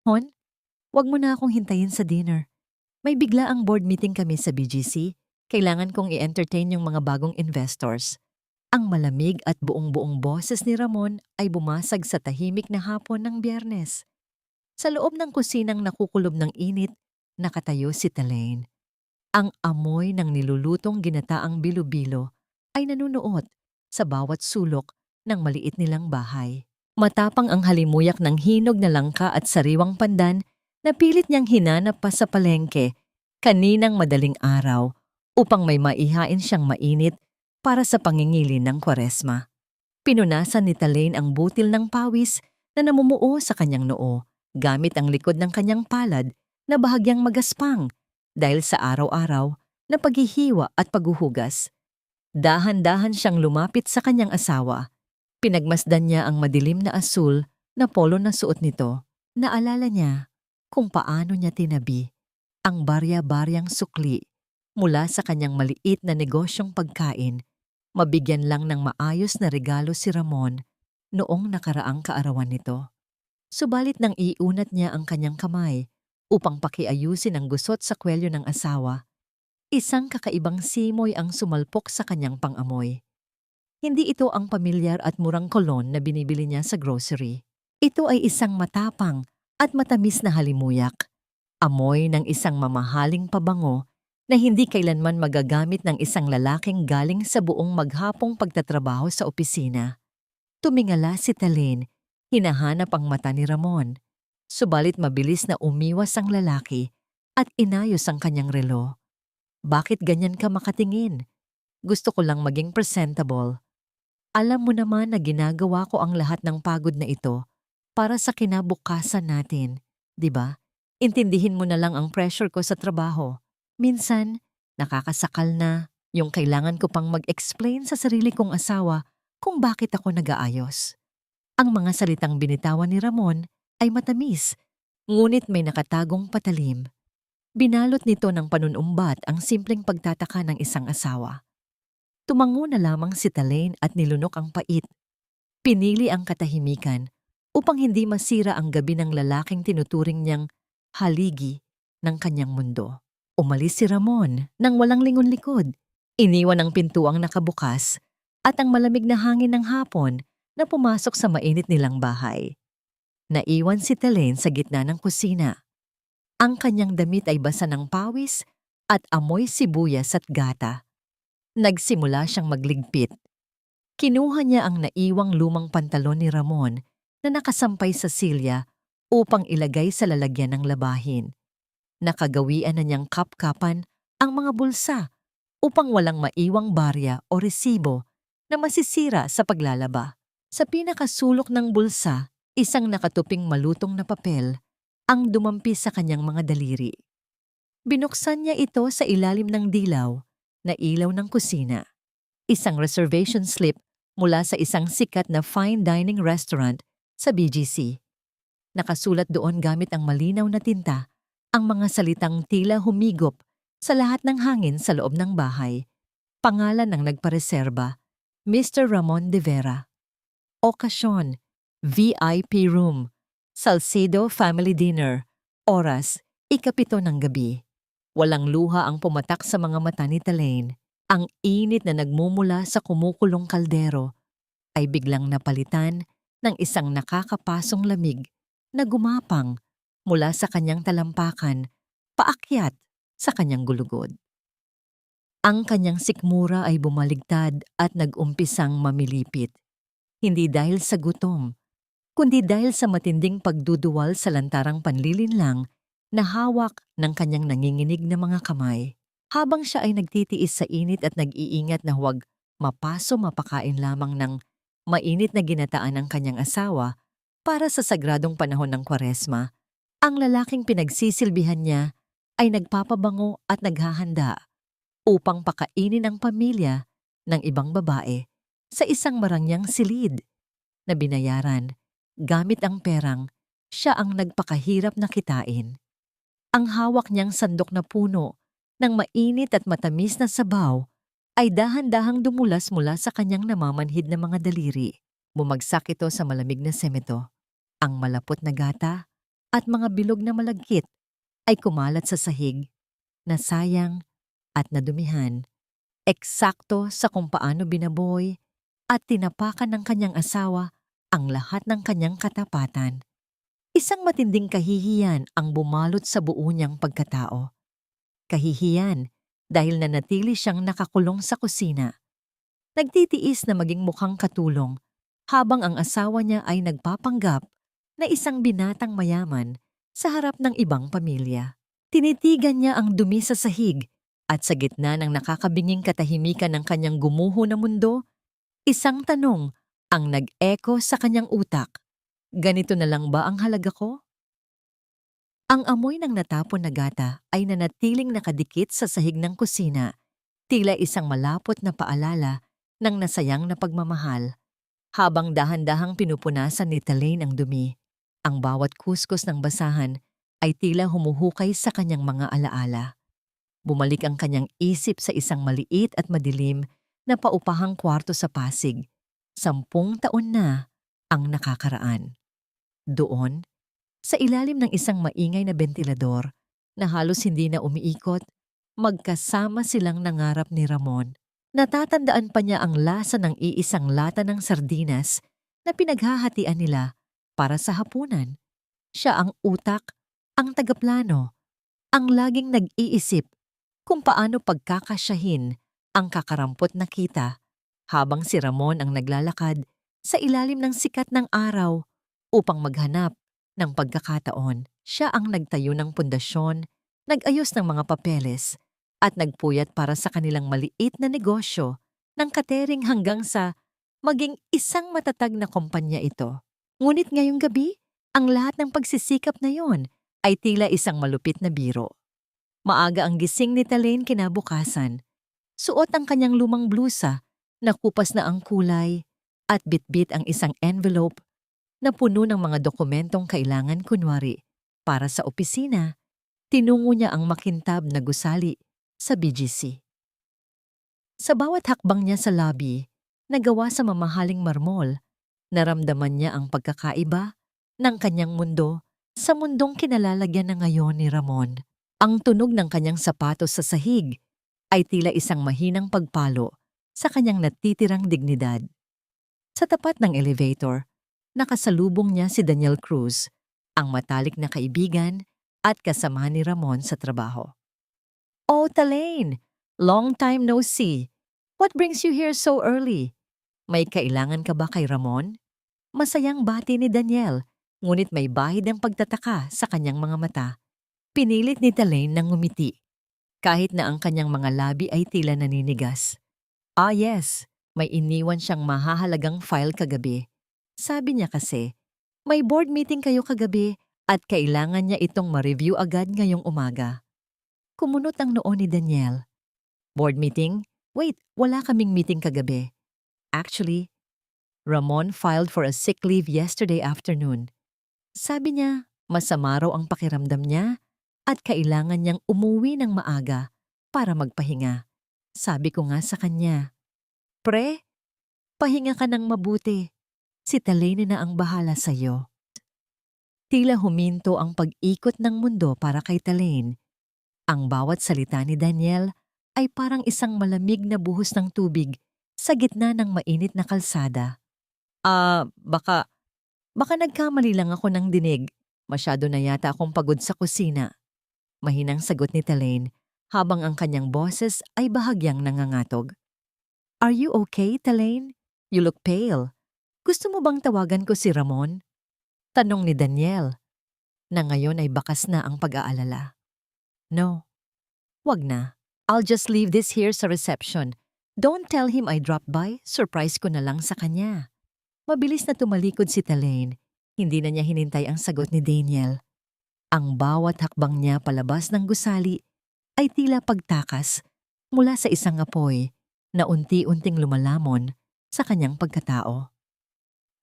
Hon, wag mo na akong hintayin sa dinner. May bigla ang board meeting kami sa BGC. Kailangan kong i-entertain yung mga bagong investors. Ang malamig at buong-buong boses ni Ramon ay bumasag sa tahimik na hapon ng Biyernes. Sa loob ng kusinang nakukulob ng init, nakatayo si Talaine. Ang amoy ng nilulutong ginataang bilo-bilo ay nanunuot sa bawat sulok ng maliit nilang bahay. Matapang ang halimuyak ng hinog na langka at sariwang pandan na pilit niyang hinanap pa sa palengke kaninang madaling araw upang may maihain siyang mainit para sa pangingilin ng Kwaresma. Pinunasan ni Talaine ang butil ng pawis na namumuo sa kanyang noo gamit ang likod ng kanyang palad na bahagyang magaspang dahil sa araw-araw na paghihiwa at paghuhugas. Dahan-dahan siyang lumapit sa kanyang asawa. Pinagmasdan niya ang madilim na asul na polo na suot nito. Naalala niya kung paano niya tinabi ang barya-baryang sukli mula sa kanyang maliit na negosyong pagkain. Mabigyan lang ng maayos na regalo si Ramon noong nakaraang kaarawan nito. Subalit nang iunat niya ang kanyang kamay upang pakiayusin ang gusot sa kwelyo ng asawa, isang kakaibang simoy ang sumalpok sa kanyang pangamoy. Hindi ito ang pamilyar at murang kolon na binibili niya sa grocery. Ito ay isang matapang at matamis na halimuyak. Amoy ng isang mamahaling pabango na hindi kailanman magagamit ng isang lalaking galing sa buong maghapong pagtatrabaho sa opisina. Tumingala si Talaine, hinahanap ang mata ni Ramon. Subalit mabilis na umiwas ang lalaki at inayos ang kanyang relo. Bakit ganyan ka makatingin? Gusto ko lang maging presentable. Alam mo naman na ginagawa ko ang lahat ng pagod na ito para sa kinabukasan natin, di ba? Intindihin mo na lang ang pressure ko sa trabaho. Minsan, nakakasakal na yung kailangan ko pang mag-explain sa sarili kong asawa kung bakit ako nag-aayos. Ang mga salitang binitawan ni Ramon ay matamis, ngunit may nakatagong patalim. Binalot nito ng panunumbat ang simpleng pagtataka ng isang asawa. Tumango na lamang si Talaine at nilunok ang pait. Pinili ang katahimikan upang hindi masira ang gabi ng lalaking tinuturing niyang haligi ng kanyang mundo. Umalis si Ramon nang walang lingon-likod. Iniwan ang pintuang nakabukas at ang malamig na hangin ng hapon na pumasok sa mainit nilang bahay. Naiwan si Talaine sa gitna ng kusina. Ang kanyang damit ay basa ng pawis at amoy sibuyas at gata. Nagsimula siyang magligpit. Kinuha niya ang naiwang lumang pantalon ni Ramon na nakasampay sa silya upang ilagay sa lalagyan ng labahin. Nakagawian na niyang kapkapan ang mga bulsa upang walang maiwang barya o resibo na masisira sa paglalaba. Sa pinakasulok ng bulsa, isang nakatuping malutong na papel ang dumampi sa kanyang mga daliri. Binuksan niya ito sa ilalim ng dilaw na ilaw ng kusina. Isang reservation slip mula sa isang sikat na fine dining restaurant sa BGC. Nakasulat doon gamit ang malinaw na tinta ang mga salitang tila humigop sa lahat ng hangin sa loob ng bahay. Pangalan ng nagpareserba, Mr. Ramon de Vera. Okasyon, VIP room, Salcedo Family Dinner, oras, 7:00 ng gabi. Walang luha ang pumatak sa mga mata ni Talaine. Ang init na nagmumula sa kumukulong kaldero ay biglang napalitan ng isang nakakapasong lamig na gumapang mula sa kanyang talampakan paakyat sa kanyang gulugod. Ang kanyang sikmura ay bumaligtad at nag-umpisang mamilipit. Hindi dahil sa gutom, kundi dahil sa matinding pagduduwal sa lantarang panlilinlang na hawak ng kanyang nanginginig na mga kamay. Habang siya ay nagtitiis sa init at nag-iingat na huwag mapakain lamang ng mainit na ginataan ng kanyang asawa para sa sagradong panahon ng Kwaresma, ang lalaking pinagsisilbihan niya ay nagpapabango at naghahanda upang pakainin ang pamilya ng ibang babae sa isang marangyang silid na binayaran gamit ang perang siya ang nagpakahirap na kitain. Ang hawak niyang sandok na puno ng mainit at matamis na sabaw ay dahan-dahang dumulas mula sa kanyang namamanhid na mga daliri. Bumagsak ito sa malamig na semento. Ang malapot na gata at mga bilog na malagkit ay kumalat sa sahig, nasayang at nadumihan, eksakto sa kung paano binaboy at tinapakan ng kanyang asawa ang lahat ng kanyang katapatan. Isang matinding kahihiyan ang bumalot sa buo niyang pagkatao. Kahihiyan dahil nanatili siyang nakakulong sa kusina. Nagtitiis na maging mukhang katulong habang ang asawa niya ay nagpapanggap na isang binatang mayaman sa harap ng ibang pamilya. Tinitigan niya ang dumi sa sahig at sa gitna ng nakakabinging katahimikan ng kanyang gumuho na mundo, isang tanong ang nag-echo sa kanyang utak. Ganito na lang ba ang halaga ko? Ang amoy ng natapon na gata ay nanatiling nakadikit sa sahig ng kusina, tila isang malapot na paalala ng nasayang na pagmamahal. Habang dahan-dahang pinupunasan ni Talaine ang dumi, ang bawat kuskus ng basahan ay tila humuhukay sa kanyang mga alaala. Bumalik ang kanyang isip sa isang maliit at madilim na paupahang kwarto sa Pasig. 10 taon na ang nakakaraan. Doon, sa ilalim ng isang maingay na bentilador na halos hindi na umiikot, magkasama silang nangarap ni Ramon. Natatandaan pa niya ang lasa ng iisang lata ng sardinas na pinaghahatian nila para sa hapunan. Siya ang utak, ang tagaplano, ang laging nag-iisip kung paano pagkakasyahin ang kakarampot na kita habang si Ramon ang naglalakad sa ilalim ng sikat ng araw upang maghanap ng pagkakataon. Siya ang nagtayo ng pundasyon, nag-ayos ng mga papeles, at nagpuyat para sa kanilang maliit na negosyo ng catering hanggang sa maging isang matatag na kumpanya ito. Ngunit ngayong gabi, ang lahat ng pagsisikap na yon ay tila isang malupit na biro. Maaga ang gising ni Talaine kinabukasan. Suot ang kanyang lumang blusa, nakupas na ang kulay, at bitbit ang isang envelope na puno ng mga dokumentong kailangan kunwari para sa opisina. Tinungo niya ang makintab na gusali sa BGC. Sa bawat hakbang niya sa lobby, na gawa sa mamahaling marmol, naramdaman niya ang pagkakaiba ng kanyang mundo sa mundong kinalalagyan na ngayon ni Ramon. Ang tunog ng kanyang sapatos sa sahig ay tila isang mahinang pagpalo sa kanyang natitirang dignidad. Sa tapat ng elevator, nakasalubong niya si Daniel Cruz, ang matalik na kaibigan at kasama ni Ramon sa trabaho. "Oh, Talaine! Long time no see. What brings you here so early? May kailangan ka ba kay Ramon?" Masayang bati ni Daniel, ngunit may bahid ng pagtataka sa kanyang mga mata. Pinilit ni Talaine ng ngumiti, kahit na ang kanyang mga labi ay tila naninigas. "Ah yes, may iniwan siyang mahahalagang file kagabi. Sabi niya kasi, may board meeting kayo kagabi at kailangan niya itong ma-review agad ngayong umaga." Kumunot ang noo ni Daniel. "Board meeting? Wait, wala kaming meeting kagabi. Actually, Ramon filed for a sick leave yesterday afternoon. Sabi niya, masama raw ang pakiramdam niya at kailangan niyang umuwi ng maaga para magpahinga. Sabi ko nga sa kanya, Pre, pahinga ka ng mabuti. Si Talaine na ang bahala sa'yo." Tila huminto ang pag-ikot ng mundo para kay Talaine. Ang bawat salita ni Daniel ay parang isang malamig na buhos ng tubig sa gitna ng mainit na kalsada. Baka nagkamali lang ako ng dinig. Masyado na yata akong pagod sa kusina." Mahinang sagot ni Talaine habang ang kanyang boses ay bahagyang nangangatog. "Are you okay, Talaine? You look pale. Gusto mo bang tawagan ko si Ramon?" Tanong ni Daniel, na ngayon ay bakas na ang pag-aalala. "No, wag na. I'll just leave this here sa reception. Don't tell him I dropped by, surprise ko na lang sa kanya." Mabilis na tumalikod si Talaine. Hindi na niya hinintay ang sagot ni Daniel. Ang bawat hakbang niya palabas ng gusali ay tila pagtakas mula sa isang apoy na unti-unting lumalamon sa kanyang pagkatao.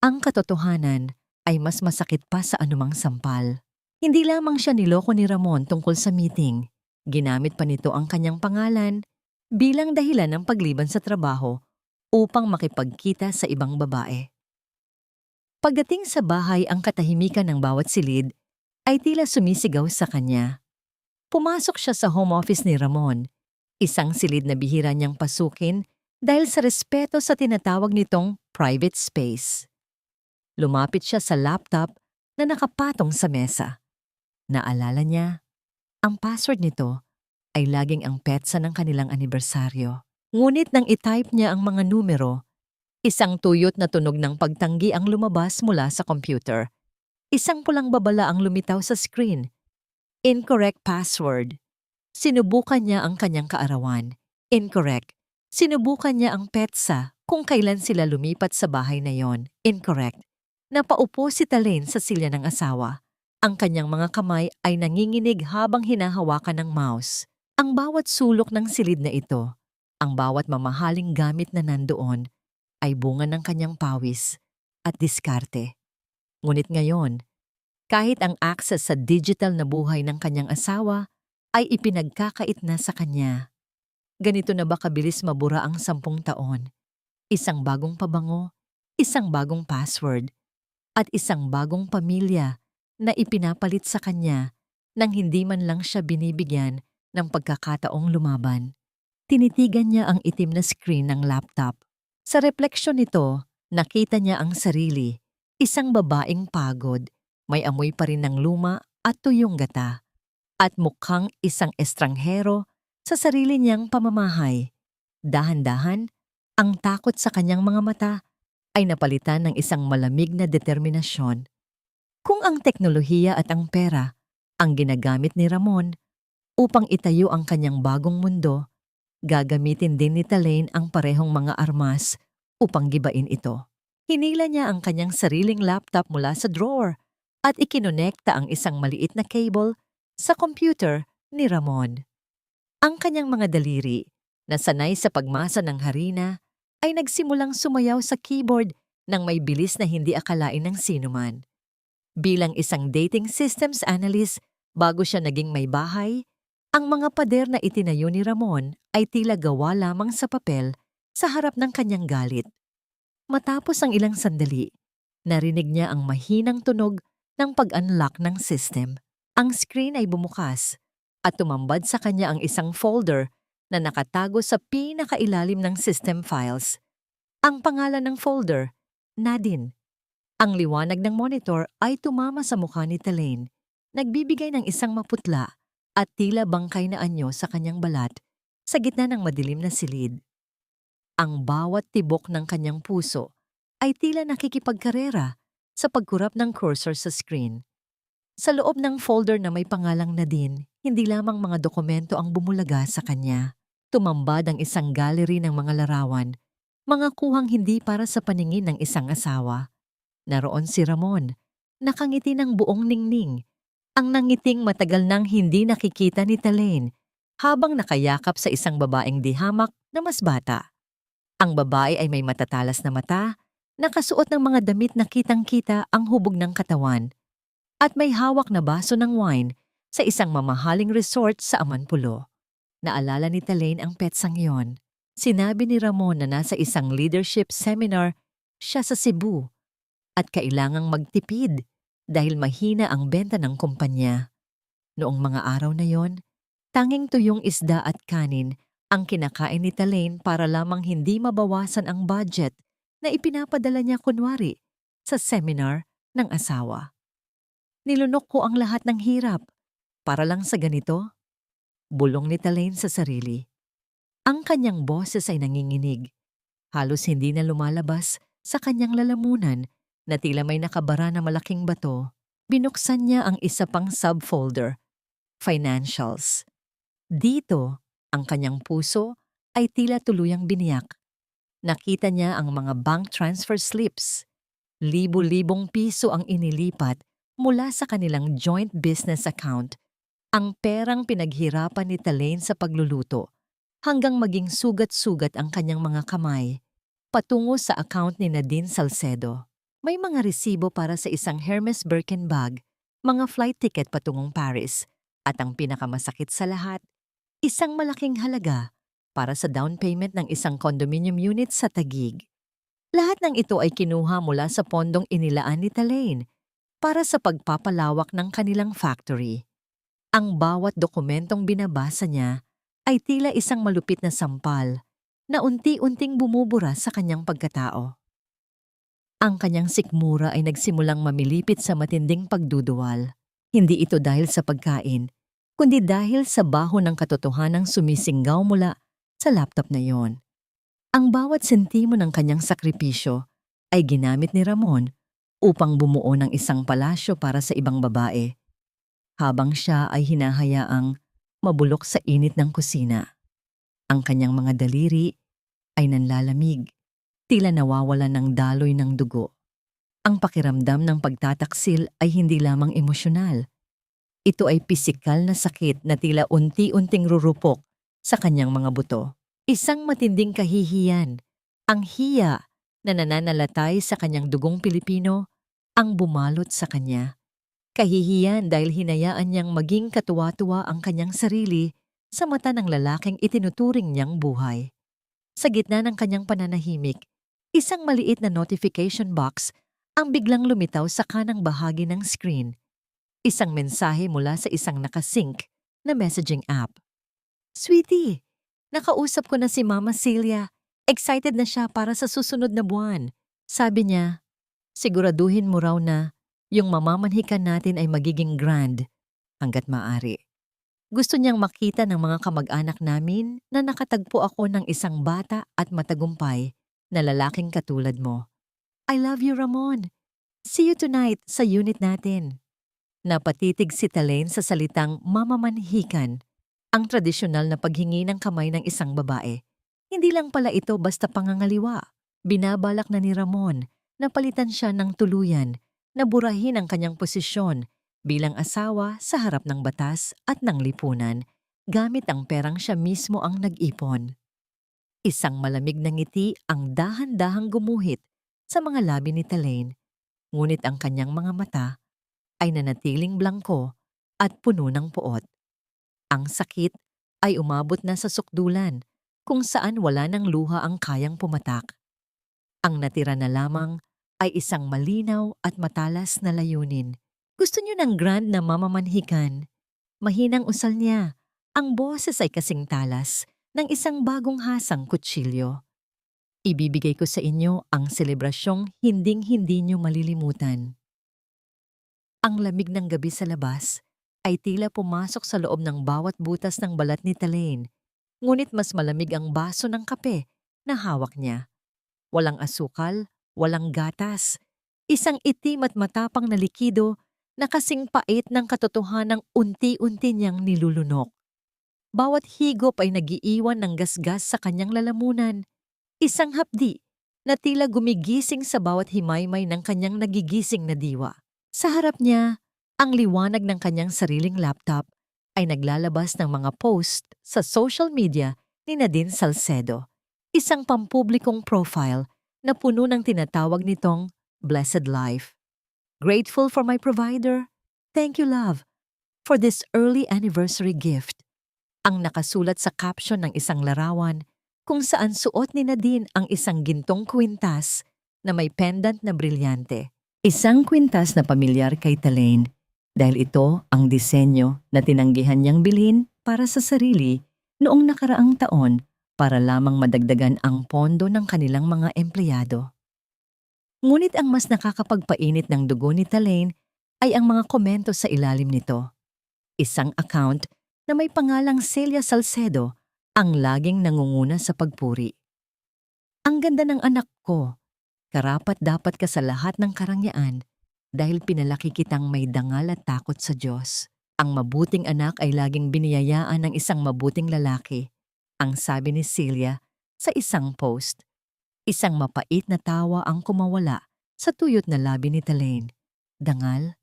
Ang katotohanan ay mas masakit pa sa anumang sampal. Hindi lamang siya niloko ni Ramon tungkol sa meeting. Ginamit pa nito ang kanyang pangalan bilang dahilan ng pagliban sa trabaho upang makipagkita sa ibang babae. Pagdating sa bahay ang katahimikan ng bawat silid ay tila sumisigaw sa kanya. Pumasok siya sa home office ni Ramon, isang silid na bihira niyang pasukin dahil sa respeto sa tinatawag nitong private space. Lumapit siya sa laptop na nakapatong sa mesa. Naalala niya, ang password nito ay laging ang petsa ng kanilang anibersaryo. Ngunit nang itype niya ang mga numero, isang tuyot na tunog ng pagtanggi ang lumabas mula sa computer. Isang pulang babala ang lumitaw sa screen. Incorrect password. Sinubukan niya ang kanyang kaarawan. Incorrect. Sinubukan niya ang petsa kung kailan sila lumipat sa bahay na yon. Incorrect. Napaupo si Talaine sa silya ng asawa. Ang kanyang mga kamay ay nanginginig habang hinahawakan ng mouse. Ang bawat sulok ng silid na ito, ang bawat mamahaling gamit na nandoon, ay bunga ng kanyang pawis at diskarte. Ngunit ngayon, kahit ang access sa digital na buhay ng kanyang asawa ay ipinagkakait na sa kanya. Ganito na ba kabilis mabura ang 10 taon? Isang bagong pabango, isang bagong password, at isang bagong pamilya na ipinapalit sa kanya nang hindi man lang siya binibigyan ng pagkakataong lumaban. Tinitigan niya ang itim na screen ng laptop. Sa refleksyon nito, nakita niya ang sarili, isang babaeng pagod, may amoy pa rin ng luma at tuyong gata, at mukhang isang estranghero sa sarili niyang pamamahay. Dahan-dahan, ang takot sa kanyang mga mata ay napalitan ng isang malamig na determinasyon. Kung ang teknolohiya at ang pera ang ginagamit ni Ramon upang itayo ang kanyang bagong mundo, gagamitin din ni Talaine ang parehong mga armas upang gibain ito. Hinila niya ang kanyang sariling laptop mula sa drawer at ikinonekta ang isang maliit na cable sa computer ni Ramon. Ang kanyang mga daliri, na sanay sa pagmasa ng harina, ay nagsimulang sumayaw sa keyboard nang may bilis na hindi akalain ng sinuman. Bilang isang dating systems analyst bago siya naging may bahay, ang mga pader na itinayo ni Ramon ay tila gawa lamang sa papel sa harap ng kanyang galit. Matapos ang ilang sandali, narinig niya ang mahinang tunog ng pag-unlock ng system. Ang screen ay bumukas at tumambad sa kanya ang isang folder na nakatago sa pinakailalim ng system files. Ang pangalan ng folder, Nadine. Ang liwanag ng monitor ay tumama sa mukha ni Talaine, nagbibigay ng isang maputla at tila bangkay na anyo sa kanyang balat sa gitna ng madilim na silid. Ang bawat tibok ng kanyang puso ay tila nakikipagkarera sa pagkurap ng cursor sa screen. Sa loob ng folder na may pangalang Nadine, hindi lamang mga dokumento ang bumulaga sa kanya. Tumambad ang isang gallery ng mga larawan, mga kuhang hindi para sa paningin ng isang asawa. Naroon si Ramon, nakangiti ng buong ningning, ang nangiting matagal nang hindi nakikita ni Talaine, habang nakayakap sa isang babaeng dihamak na mas bata. Ang babae ay may matatalas na mata, nakasuot ng mga damit na kitang-kita ang hubog ng katawan, at may hawak na baso ng wine sa isang mamahaling resort sa Amanpulo. Naalala ni Talaine ang petsang iyon. Sinabi ni Ramon na nasa isang leadership seminar siya sa Cebu at kailangang magtipid dahil mahina ang benta ng kumpanya. Noong mga araw na yon, tanging tuyong isda at kanin ang kinakain ni Talaine para lamang hindi mabawasan ang budget na ipinapadala niya kunwari sa seminar ng asawa. Nilunok ko ang lahat ng hirap para lang sa ganito, bulong ni Talaine sa sarili. Ang kanyang boses ay nanginginig. Halos hindi na lumalabas sa kanyang lalamunan na tila may nakabara na malaking bato. Binuksan niya ang isa pang subfolder, Financials. Dito, ang kanyang puso ay tila tuluyang biniyak. Nakita niya ang mga bank transfer slips. Libo-libong piso ang inilipat mula sa kanilang joint business account. Ang perang pinaghirapan ni Talaine sa pagluluto hanggang maging sugat-sugat ang kanyang mga kamay patungo sa account ni Nadine Salcedo. May mga resibo para sa isang Hermes Birkin bag, mga flight ticket patungong Paris, at ang pinakamasakit sa lahat, isang malaking halaga para sa down payment ng isang condominium unit sa Taguig. Lahat ng ito ay kinuha mula sa pondong inilaan ni Talaine, para sa pagpapalawak ng kanilang factory. Ang bawat dokumentong binabasa niya ay tila isang malupit na sampal na unti-unting bumubura sa kanyang pagkatao. Ang kanyang sikmura ay nagsimulang mamilipit sa matinding pagduduwal. Hindi ito dahil sa pagkain, kundi dahil sa baho ng katotohanang sumisinggaw mula sa laptop na yon. Ang bawat sentimo ng kanyang sakripisyo ay ginamit ni Ramon upang bumuo ng isang palasyo para sa ibang babae, habang siya ay hinahayaang mabulok sa init ng kusina. Ang kanyang mga daliri ay nanlalamig, tila nawawalan ng daloy ng dugo. Ang pakiramdam ng pagtataksil ay hindi lamang emosyonal. Ito ay pisikal na sakit na tila unti-unting rurupok sa kanyang mga buto. Isang matinding kahihiyan, ang hiya na nananalatay sa kanyang dugong Pilipino, ang bumalot sa kanya. Kahihiyan dahil hinayaan niyang maging katuwa-tuwa ang kanyang sarili sa mata ng lalaking itinuturing niyang buhay. Sa gitna ng kanyang pananahimik, isang maliit na notification box ang biglang lumitaw sa kanang bahagi ng screen. Isang mensahe mula sa isang nakasync na messaging app. "Sweetie, nakausap ko na si Mama Celia. Excited na siya para sa susunod na buwan." Sabi niya, "Siguraduhin mo raw na yung mamamanhikan natin ay magiging grand hanggat maaari. Gusto niyang makita ng mga kamag-anak namin na nakatagpo ako ng isang bata at matagumpay na lalaking katulad mo. I love you, Ramon. See you tonight sa unit natin." Napatitig si Talaine sa salitang mamamanhikan, ang tradisyonal na paghingi ng kamay ng isang babae. Hindi lang pala ito basta pangangaliwa. Binabalak na ni Ramon na palitan siya ng tuluyan, na burahin ang kanyang posisyon bilang asawa sa harap ng batas at ng lipunan gamit ang perang siya mismo ang nag-ipon. Isang malamig na ngiti ang dahan-dahang gumuhit sa mga labi ni Talaine, ngunit ang kanyang mga mata ay nanatiling blangko at puno ng puot. Ang sakit ay umabot na sa sukdulan, kung saan wala ng luha ang kayang pumatak. Ang natira na lamang ay isang malinaw at matalas na layunin. "Gusto niyo ng grand na mamamanhikan?" Mahinang usal niya. Ang boses ay kasing talas ng isang bagong hasang kutsilyo. "Ibibigay ko sa inyo ang selebrasyong hinding-hindi niyo malilimutan." Ang lamig ng gabi sa labas ay tila pumasok sa loob ng bawat butas ng balat ni Talaine, ngunit mas malamig ang baso ng kape na hawak niya. Walang asukal, walang gatas, isang itim at matapang na likido na kasing pait ng katotohanang unti-unti niyang nilulunok. Bawat higop ay nagiiwan ng gasgas sa kanyang lalamunan, isang hapdi na tila gumigising sa bawat himaymay ng kanyang nagigising na diwa. Sa harap niya, ang liwanag ng kanyang sariling laptop ay naglalabas ng mga post sa social media ni Nadine Salcedo, isang pampublikong profile na puno ng tinatawag nitong blessed life. "Grateful for my provider. Thank you, love, for this early anniversary gift." Ang nakasulat sa caption ng isang larawan kung saan suot ni Nadine ang isang gintong kwintas na may pendant na brilyante. Isang kwintas na pamilyar kay Talaine dahil ito ang disenyo na tinanggihan niyang bilhin para sa sarili noong nakaraang taon para lamang madagdagan ang pondo ng kanilang mga empleyado. Ngunit ang mas nakakapagpainit ng dugo ni Talaine ay ang mga komento sa ilalim nito. Isang account na may pangalang Celia Salcedo ang laging nangunguna sa pagpuri. "Ang ganda ng anak ko. Karapat-dapat ka sa lahat ng karangyaan dahil pinalaki kitang may dangal at takot sa Diyos. Ang mabuting anak ay laging biniyayaan ng isang mabuting lalaki," ang sabi ni Celia sa isang post. Isang mapait na tawa ang kumawala sa tuyot na labi ni Talaine. Dangal,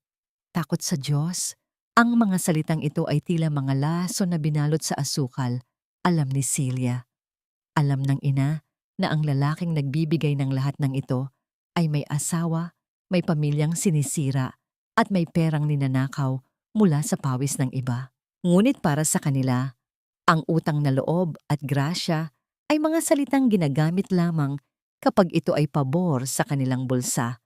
takot sa Diyos. Ang mga salitang ito ay tila mga laso na binalot sa asukal. Alam ni Celia. Alam ng ina na ang lalaking nagbibigay ng lahat ng ito ay may asawa, may pamilyang sinisira, at may perang ninanakaw mula sa pawis ng iba. Ngunit para sa kanila, ang utang na loob at grasya ay mga salitang ginagamit lamang kapag ito ay pabor sa kanilang bulsa.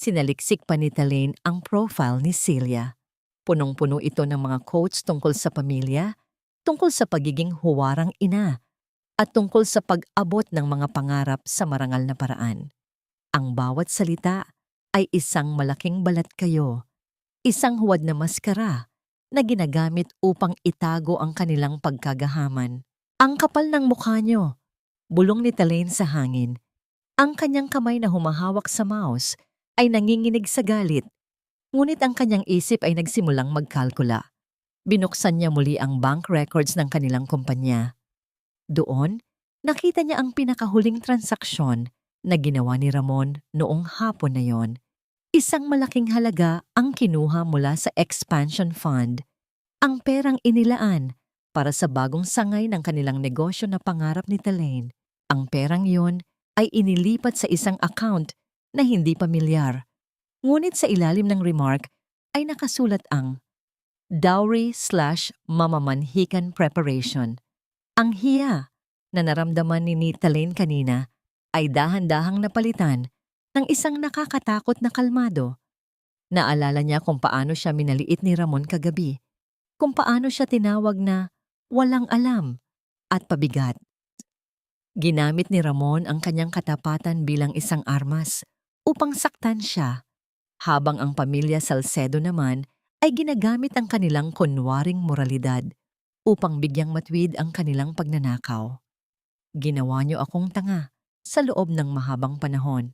Sinaliksik pa ni Talaine ang profile ni Celia. Punong-puno ito ng mga quotes tungkol sa pamilya, tungkol sa pagiging huwarang ina, at tungkol sa pag-abot ng mga pangarap sa marangal na paraan. Ang bawat salita ay isang malaking balat kayo, isang huwad na maskara na ginagamit upang itago ang kanilang pagkagahaman. Ang kapal ng mukha nyo, bulong ni Talaine sa hangin. Ang kanyang kamay na humahawak sa mouse ay nanginginig sa galit, ngunit ang kanyang isip ay nagsimulang magkalkula. Binuksan niya muli ang bank records ng kanilang kumpanya. Doon, nakita niya ang pinakahuling transaksyon na ginawa ni Ramon noong hapon na yon. Isang malaking halaga ang kinuha mula sa expansion fund, ang perang inilaan para sa bagong sangay ng kanilang negosyo na pangarap ni Talaine. Ang perang yon ay inilipat sa isang account na hindi pamilyar. Ngunit sa ilalim ng remark ay nakasulat ang dowry/mamamanhikan preparation. Ang hiya na naramdaman ni Talaine kanina ay dahan-dahang napalitan ng isang nakakatakot na kalmado. Naalala niya kung paano siya minaliit ni Ramon kagabi, kung paano siya tinawag na walang alam at pabigat. Ginamit ni Ramon ang kanyang katapatan bilang isang armas upang saktan siya, habang ang pamilya Salcedo naman ay ginagamit ang kanilang kunwaring moralidad upang bigyang matwid ang kanilang pagnanakaw. Ginawa niyo akong tanga sa loob ng mahabang panahon,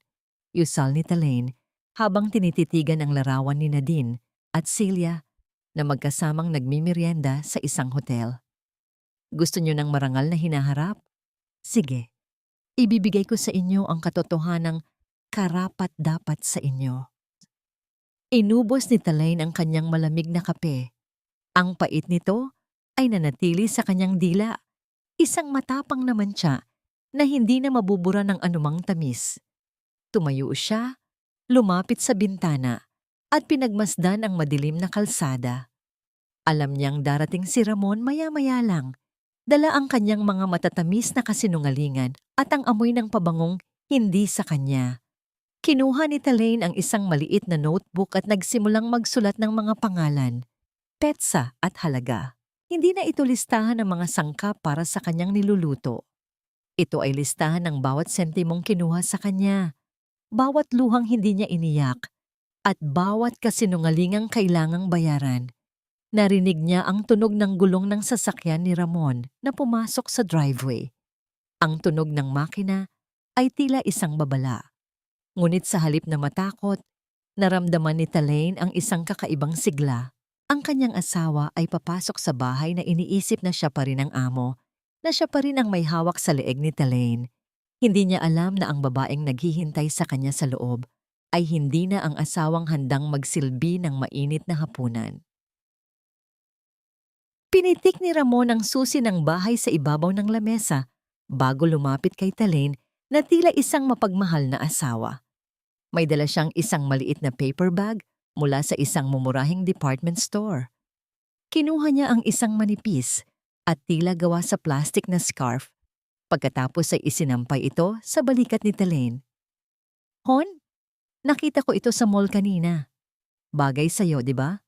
yusal ni Talaine habang tinititigan ang larawan ni Nadine at Celia na magkasamang nagmimerienda sa isang hotel. Gusto niyo ng marangal na hinaharap? Sige, ibibigay ko sa inyo ang katotohanang karapat-dapat sa inyo. Inubos ni Talaine ang kanyang malamig na kape. Ang pait nito ay nanatili sa kanyang dila, isang matapang naman siya na hindi na mabubura ng anumang tamis. Tumayo siya, lumapit sa bintana at pinagmasdan ang madilim na kalsada. Alam niyang darating si Ramon maya-maya lang, dala ang kanyang mga matatamis na kasinungalingan at ang amoy ng pabangong hindi sa kanya. Kinuha ni Talaine ang isang maliit na notebook at nagsimulang magsulat ng mga pangalan, petsa at halaga. Hindi na ito listahan ng mga sangkap para sa kanyang niluluto. Ito ay listahan ng bawat sentimong kinuha sa kanya, bawat luhang hindi niya iniyak, at bawat kasinungalingang kailangang bayaran. Narinig niya ang tunog ng gulong ng sasakyan ni Ramon na pumasok sa driveway. Ang tunog ng makina ay tila isang babala. Ngunit sa halip na matakot, naramdaman ni Talaine ang isang kakaibang sigla. Ang kanyang asawa ay papasok sa bahay na iniisip na siya pa rin ang amo, na siya pa rin ang may hawak sa leeg ni Talaine. Hindi niya alam na ang babaeng naghihintay sa kanya sa loob ay hindi na ang asawang handang magsilbi ng mainit na hapunan. Pinitik ni Ramon ang susi ng bahay sa ibabaw ng lamesa bago lumapit kay Talaine na tila isang mapagmahal na asawa. May dala siyang isang maliit na paper bag mula sa isang mumurahing department store. Kinuha niya ang isang manipis at tila gawa sa plastic na scarf. Pagkatapos ay isinampay ito sa balikat ni Talaine. Hon, nakita ko ito sa mall kanina. Bagay sa'yo, di ba?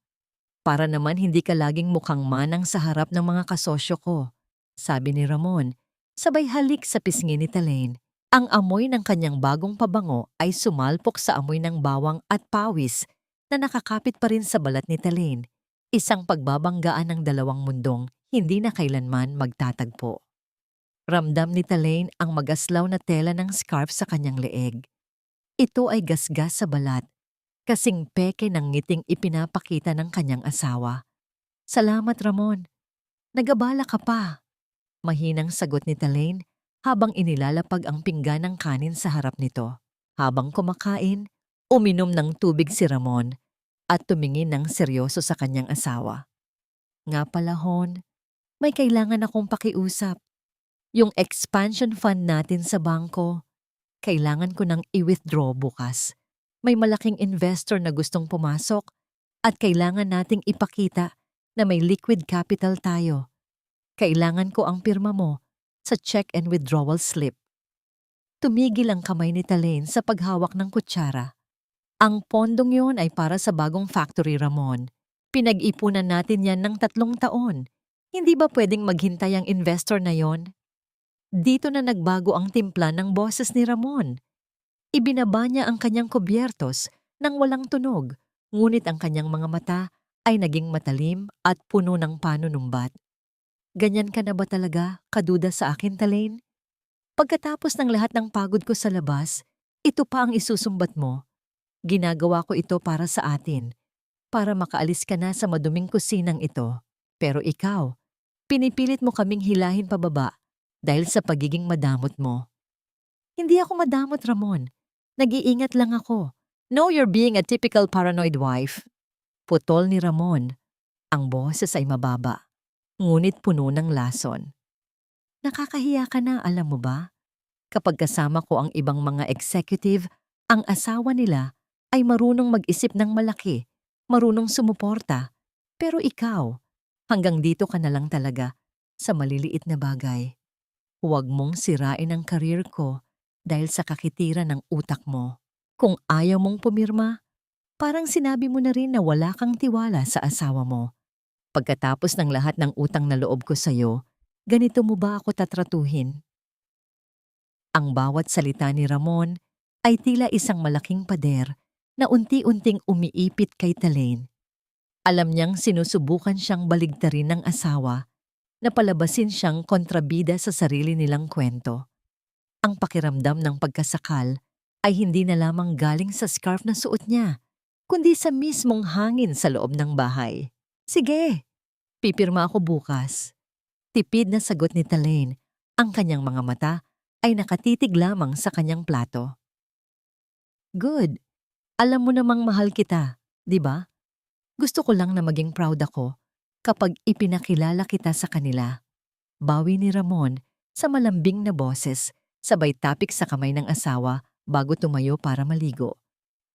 Para naman hindi ka laging mukhang manang sa harap ng mga kasosyo ko, sabi ni Ramon, sabay halik sa pisngi ni Talaine. Ang amoy ng kanyang bagong pabango ay sumalpok sa amoy ng bawang at pawis na nakakapit pa rin sa balat ni Talaine, isang pagbabanggaan ng dalawang mundong hindi na kailanman magtatagpo. Ramdam ni Talaine ang magaslaw na tela ng scarf sa kanyang leeg. Ito ay gasgas sa balat, kasing peke ng ngiting ipinapakita ng kanyang asawa. Salamat, Ramon. Nagabala ka pa. Mahinang sagot ni Talaine habang inilalapag ang pinggan ng kanin sa harap nito. Habang kumakain, uminom ng tubig si Ramon at tumingin ng seryoso sa kanyang asawa. Nga pala, Hon, may kailangan akong pakiusap. Yung expansion fund natin sa bangko, kailangan ko nang i-withdraw bukas. May malaking investor na gustong pumasok at kailangan nating ipakita na may liquid capital tayo. Kailangan ko ang pirma mo sa check and withdrawal slip. Tumigil ang kamay ni Talaine sa paghawak ng kutsara. Ang pondong yon ay para sa bagong factory, Ramon. Pinag-ipunan natin yan ng 3 taon. Hindi ba pwedeng maghintay ang investor na yon? Dito na nagbago ang timpla ng boses ni Ramon. Ibinaba niya ang kanyang kubyertos nang walang tunog, ngunit ang kanyang mga mata ay naging matalim at puno ng panunumbat. Ganyan ka na ba talaga, kaduda sa akin, Talaine? Pagkatapos ng lahat ng pagod ko sa labas, ito pa ang isusumbat mo. Ginagawa ko ito para sa atin, para makaalis ka na sa maduming kusinang ito. Pero ikaw, pinipilit mo kaming hilahin pababa dahil sa pagiging madamot mo. Hindi ako madamot, Ramon. Nag-iingat lang ako. No, you're being a typical paranoid wife. Putol ni Ramon. Ang boses ay mababa, ngunit puno ng lason. Nakakahiya ka na, alam mo ba? Kapag kasama ko ang ibang mga executive, ang asawa nila ay marunong mag-isip ng malaki, marunong sumuporta. Pero ikaw, hanggang dito ka na lang talaga sa maliliit na bagay. Huwag mong sirain ang career ko dahil sa kakitiran ng utak mo. Kung ayaw mong pumirma, parang sinabi mo na rin na wala kang tiwala sa asawa mo. Pagkatapos ng lahat ng utang na loob ko sa'yo, ganito mo ba ako tatratuhin? Ang bawat salita ni Ramon ay tila isang malaking pader na unti-unting umiipit kay Talaine. Alam niyang sinusubukan siyang baligtarin ng asawa na palabasin siyang kontrabida sa sarili nilang kwento. Ang pakiramdam ng pagkasakal ay hindi na lamang galing sa scarf na suot niya, kundi sa mismong hangin sa loob ng bahay. Sige, pipirma ako bukas. Tipid na sagot ni Talaine. Ang kanyang mga mata ay nakatitig lamang sa kanyang plato. Good. Alam mo namang mahal kita, di ba? Gusto ko lang na maging proud ako kapag ipinakilala kita sa kanila. Bawi ni Ramon sa malambing na boses, sabay tapik sa kamay ng asawa bago tumayo para maligo.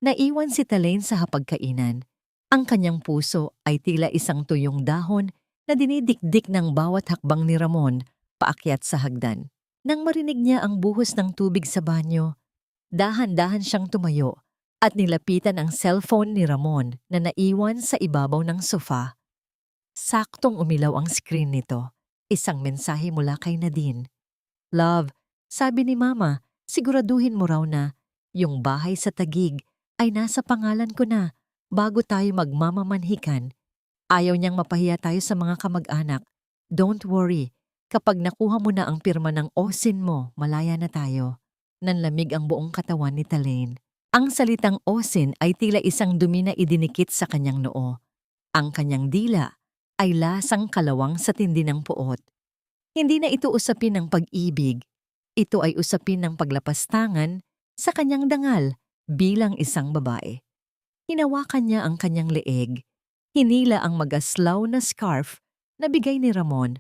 Naiwan si Talaine sa hapagkainan. Ang kanyang puso ay tila isang tuyong dahon na dinidikdik ng bawat hakbang ni Ramon paakyat sa hagdan. Nang marinig niya ang buhos ng tubig sa banyo, dahan-dahan siyang tumayo at nilapitan ang cellphone ni Ramon na naiwan sa ibabaw ng sofa. Saktong umilaw ang screen nito. Isang mensahe mula kay Nadine. Love, sabi ni Mama, siguraduhin mo raw na yung bahay sa Taguig ay nasa pangalan ko na bago tayo magmamamanhikan. Ayaw niyang mapahiya tayo sa mga kamag-anak. Don't worry, kapag nakuha mo na ang pirma ng OSIN mo, malaya na tayo. Nanlamig ang buong katawan ni Talaine. Ang salitang OSIN ay tila isang dumi na idinikit sa kanyang noo. Ang kanyang dila ay lasang kalawang sa tindi ng puot. Hindi na ito usapin ng pag-ibig. Ito ay usapin ng paglapastangan sa kanyang dangal bilang isang babae. Hinawakan niya ang kanyang leeg, hinila ang magaslaw na scarf na bigay ni Ramon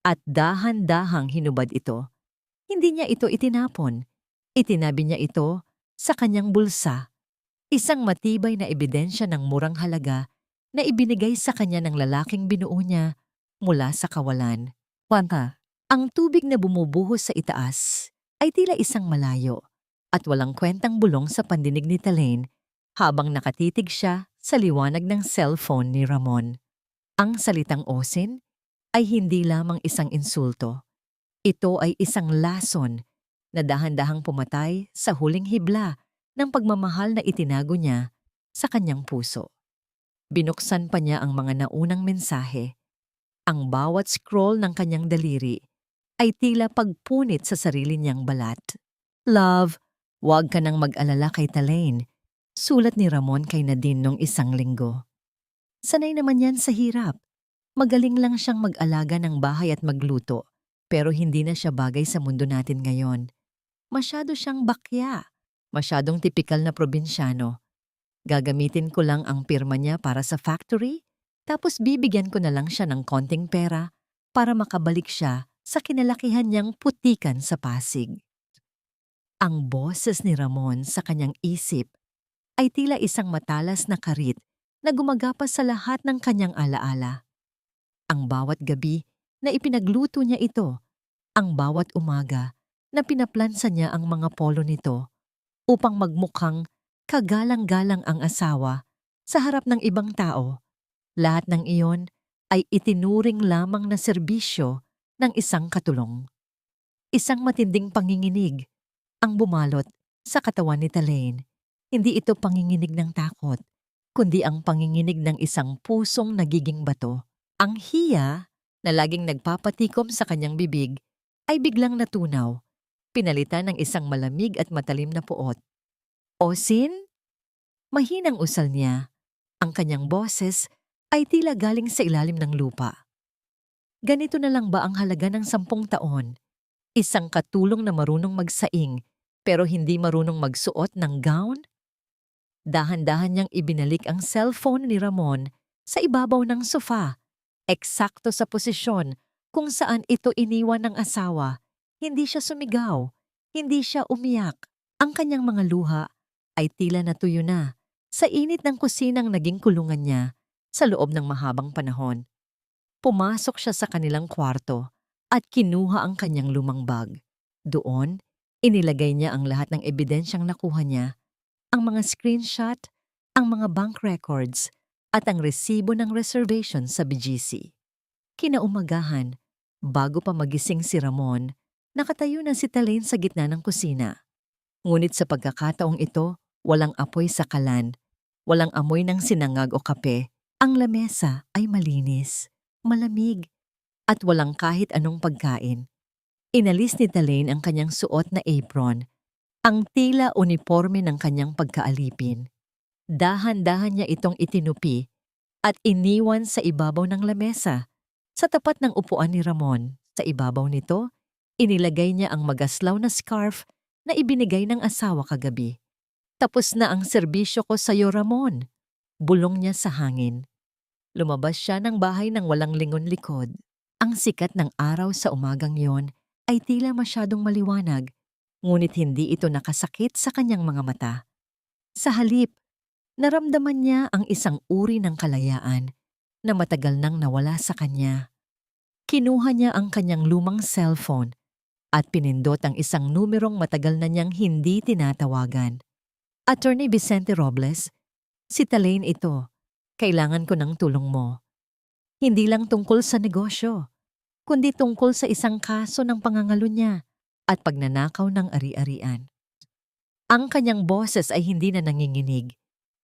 at dahan-dahang hinubad ito. Hindi niya ito itinapon. Itinabi niya ito sa kanyang bulsa. Isang matibay na ebidensya ng murang halaga na ibinigay sa kanya ng lalaking binuo niya mula sa kawalan. Kwanta, ang tubig na bumubuhos sa itaas ay tila isang malayo at walang kwentang bulong sa pandinig ni Talaine habang nakatitig siya sa liwanag ng cellphone ni Ramon. Ang salitang OSIN ay hindi lamang isang insulto. Ito ay isang lason na dahan-dahang pumatay sa huling hibla ng pagmamahal na itinago niya sa kanyang puso. Binuksan pa niya ang mga naunang mensahe. Ang bawat scroll ng kanyang daliri ay tila pagpunit sa sarili niyang balat. Love, huwag ka nang mag-alala kay Talaine. Sulat ni Ramon kay Nadine nung isang linggo. Sanay naman yan sa hirap. Magaling lang siyang mag-alaga ng bahay at magluto, pero hindi na siya bagay sa mundo natin ngayon. Masyado siyang bakya, masyadong tipikal na probinsyano. Gagamitin ko lang ang pirma niya para sa factory, tapos bibigyan ko na lang siya ng konting pera para makabalik siya sa kinalakihan niyang putikan sa Pasig. Ang boses ni Ramon sa kanyang isip ay tila isang matalas na karit na gumagapas sa lahat ng kanyang alaala. Ang bawat gabi na ipinagluto niya ito, ang bawat umaga na pinaplansa niya ang mga polo nito upang magmukhang kagalang-galang ang asawa sa harap ng ibang tao. Lahat ng iyon ay itinuring lamang na serbisyo ng isang katulong. Isang matinding panginginig ang bumalot sa katawan ni Talaine. Hindi ito panginginig ng takot, kundi ang panginginig ng isang pusong nagiging bato. Ang hiya na laging nagpapatikom sa kanyang bibig ay biglang natunaw, pinalitan ng isang malamig at matalim na puot. Osin? Mahinang usal niya. Ang kanyang boses ay tila galing sa ilalim ng lupa. Ganito na lang ba ang halaga ng 10 taon? Isang katulong na marunong magsaing pero hindi marunong magsuot ng gown? Dahan-dahan niyang ibinalik ang cellphone ni Ramon sa ibabaw ng sofa, eksakto sa posisyon kung saan ito iniwan ng asawa. Hindi siya sumigaw, hindi siya umiyak. Ang kanyang mga luha ay tila natuyo na sa init ng kusinang naging kulungan niya sa loob ng mahabang panahon. Pumasok siya sa kanilang kwarto at kinuha ang kanyang lumang bag. Doon, inilagay niya ang lahat ng ebidensyang nakuha niya, ang mga screenshot, ang mga bank records, at ang resibo ng reservation sa BGC. Kinaumagahan, bago pa magising si Ramon, nakatayo na si Talaine sa gitna ng kusina. Ngunit sa pagkakataong ito, walang apoy sa kalan, walang amoy ng sinangag o kape. Ang lamesa ay malinis, malamig, at walang kahit anong pagkain. Inalis ni Talaine ang kanyang suot na apron, ang tila uniforme ng kanyang pagkaalipin. Dahan-dahan niya itong itinupi at iniwan sa ibabaw ng lamesa, sa tapat ng upuan ni Ramon. Sa ibabaw nito, inilagay niya ang magaslaw na scarf na ibinigay ng asawa kagabi. Tapos na ang serbisyo ko sa'yo, Ramon. Bulong niya sa hangin. Lumabas siya ng bahay ng walang lingon-likod. Ang sikat ng araw sa umagang yon ay tila masyadong maliwanag, ngunit hindi ito nakasakit sa kanyang mga mata. Sa halip, naramdaman niya ang isang uri ng kalayaan na matagal nang nawala sa kanya. Kinuha niya ang kanyang lumang cellphone at pinindot ang isang numerong matagal na niyang hindi tinatawagan. Attorney Vicente Robles, si Talaine ito. Kailangan ko ng tulong mo. Hindi lang tungkol sa negosyo, kundi tungkol sa isang kaso ng pangangalo niya at pagnanakaw ng ari-arian. Ang kanyang boses ay hindi na nanginginig.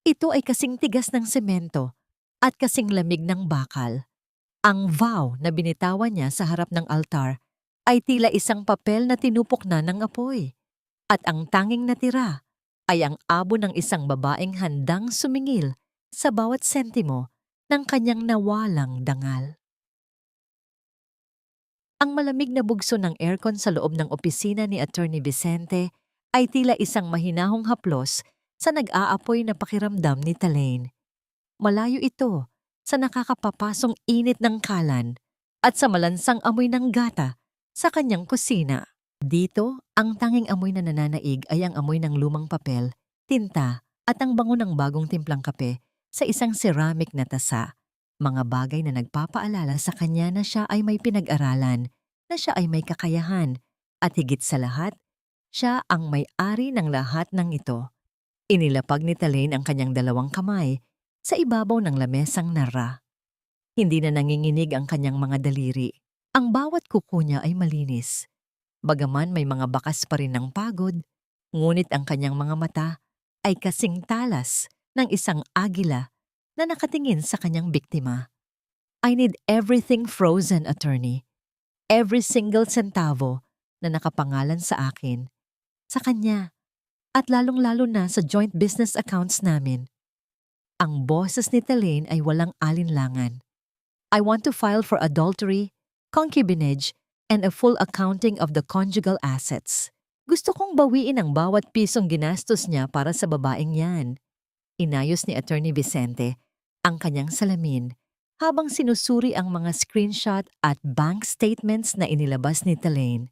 Ito ay kasing tigas ng semento at kasing lamig ng bakal. Ang vow na binitawan niya sa harap ng altar ay tila isang papel na tinupok na ng apoy. At ang tanging natira ay ang abo ng isang babaeng handang sumingil sa bawat sentimo ng kanyang nawalang dangal. Ang malamig na bugso ng aircon sa loob ng opisina ni Attorney Vicente ay tila isang mahinahong haplos sa nag-aapoy na pakiramdam ni Talaine. Malayo ito sa nakakapapasong init ng kalan at sa malansang amoy ng gata sa kanyang kusina. Dito, ang tanging amoy na nananaig ay ang amoy ng lumang papel, tinta at ang bango ng bagong timplang kape sa isang ceramic na tasa. Mga bagay na nagpapaalala sa kanya na siya ay may pinag-aralan, na siya ay may kakayahan, at higit sa lahat, siya ang may-ari ng lahat ng ito. Inilapag ni Talaine ang kanyang dalawang kamay sa ibabaw ng lamesang nara. Hindi na nanginginig ang kanyang mga daliri. Ang bawat kuko niya ay malinis. Bagaman may mga bakas pa rin ng pagod, ngunit ang kanyang mga mata ay kasing talas ng isang agila na nakatingin sa kanyang biktima. I need everything frozen, attorney. Every single centavo na nakapangalan sa akin, sa kanya, at lalong-lalo na sa joint business accounts namin. Ang boses ni Talaine ay walang alinlangan. I want to file for adultery, concubinage, and a full accounting of the conjugal assets. Gusto kong bawiin ang bawat pisong ginastos niya para sa babaeng yan. Inayos ni Attorney Vicente ang kanyang salamin habang sinusuri ang mga screenshot at bank statements na inilabas ni Talaine.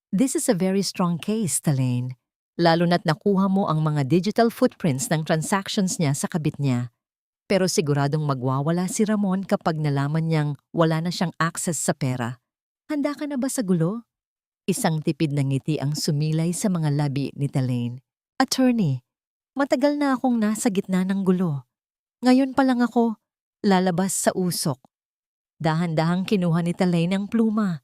This is a very strong case, Talaine. Lalo na't nakuha mo ang mga digital footprints ng transactions niya sa kabit niya. Pero siguradong magwawala si Ramon kapag nalaman niyang wala na siyang access sa pera. Handa ka na ba sa gulo? Isang tipid na ngiti ang sumilay sa mga labi ni Talaine. Attorney, Matagal na akong nasa gitna ng gulo. Ngayon pa lang ako lalabas sa usok. Dahan-dahang kinuha ni Talaine ang pluma.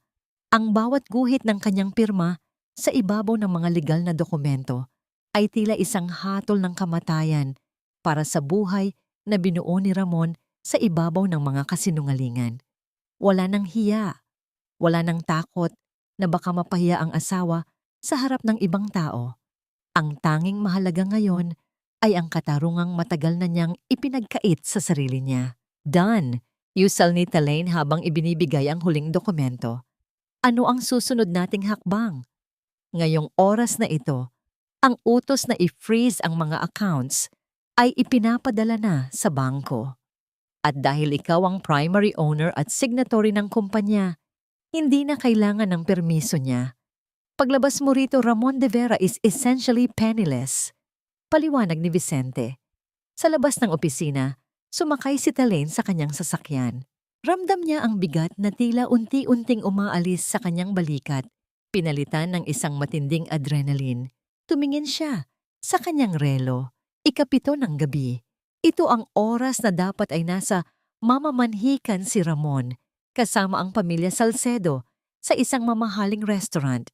Ang bawat guhit ng kanyang pirma sa ibabaw ng mga legal na dokumento ay tila isang hatol ng kamatayan para sa buhay na binuo ni Ramon sa ibabaw ng mga kasinungalingan. Wala nang hiya, wala nang takot na baka mapahiya ang asawa sa harap ng ibang tao. Ang tanging mahalaga ngayon ay ang katarungang matagal na niyang ipinagkait sa sarili niya. Done! Yusal ni Talaine habang ibinibigay ang huling dokumento. Ano ang susunod nating hakbang? Ngayong oras na ito, ang utos na i-freeze ang mga accounts ay ipinapadala na sa bangko. At dahil ikaw ang primary owner at signatory ng kumpanya, hindi na kailangan ng permiso niya. Paglabas mo rito, Ramon de Vera is essentially penniless. Paliwanag ni Vicente. Sa labas ng opisina, sumakay si Talaine sa kanyang sasakyan. Ramdam niya ang bigat na tila unti-unting umaalis sa kanyang balikat, pinalitan ng isang matinding adrenaline. Tumingin siya sa kanyang relo. 7:00 ng gabi. Ito ang oras na dapat ay nasa mamamanhikan si Ramon kasama ang pamilya Salcedo sa isang mamahaling restaurant.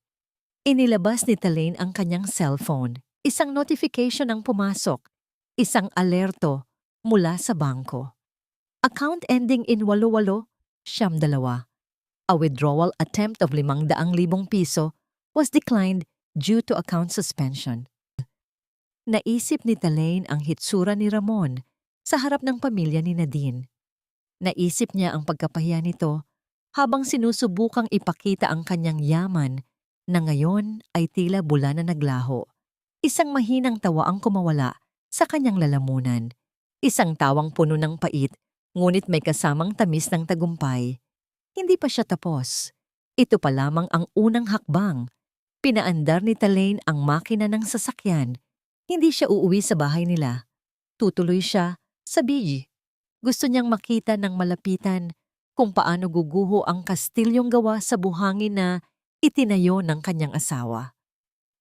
Inilabas ni Talaine ang kanyang cellphone. Isang notification ang pumasok. Isang alerto mula sa bangko. Account ending in 88-2. A withdrawal attempt of 500,000 piso was declined due to account suspension. Naisip ni Talaine ang hitsura ni Ramon sa harap ng pamilya ni Nadine. Naisip niya ang pagkapahiya nito habang sinusubukang ipakita ang kanyang yaman na ngayon ay tila bula na naglaho. Isang mahinang tawa ang kumawala sa kanyang lalamunan. Isang tawang puno ng pait, ngunit may kasamang tamis ng tagumpay. Hindi pa siya tapos. Ito pa lamang ang unang hakbang. Pinaandar ni Talaine ang makina ng sasakyan. Hindi siya uuwi sa bahay nila. Tutuloy siya sa beach. Gusto niyang makita ng malapitan kung paano guguho ang kastilyong gawa sa buhangin na itinayo ng kanyang asawa.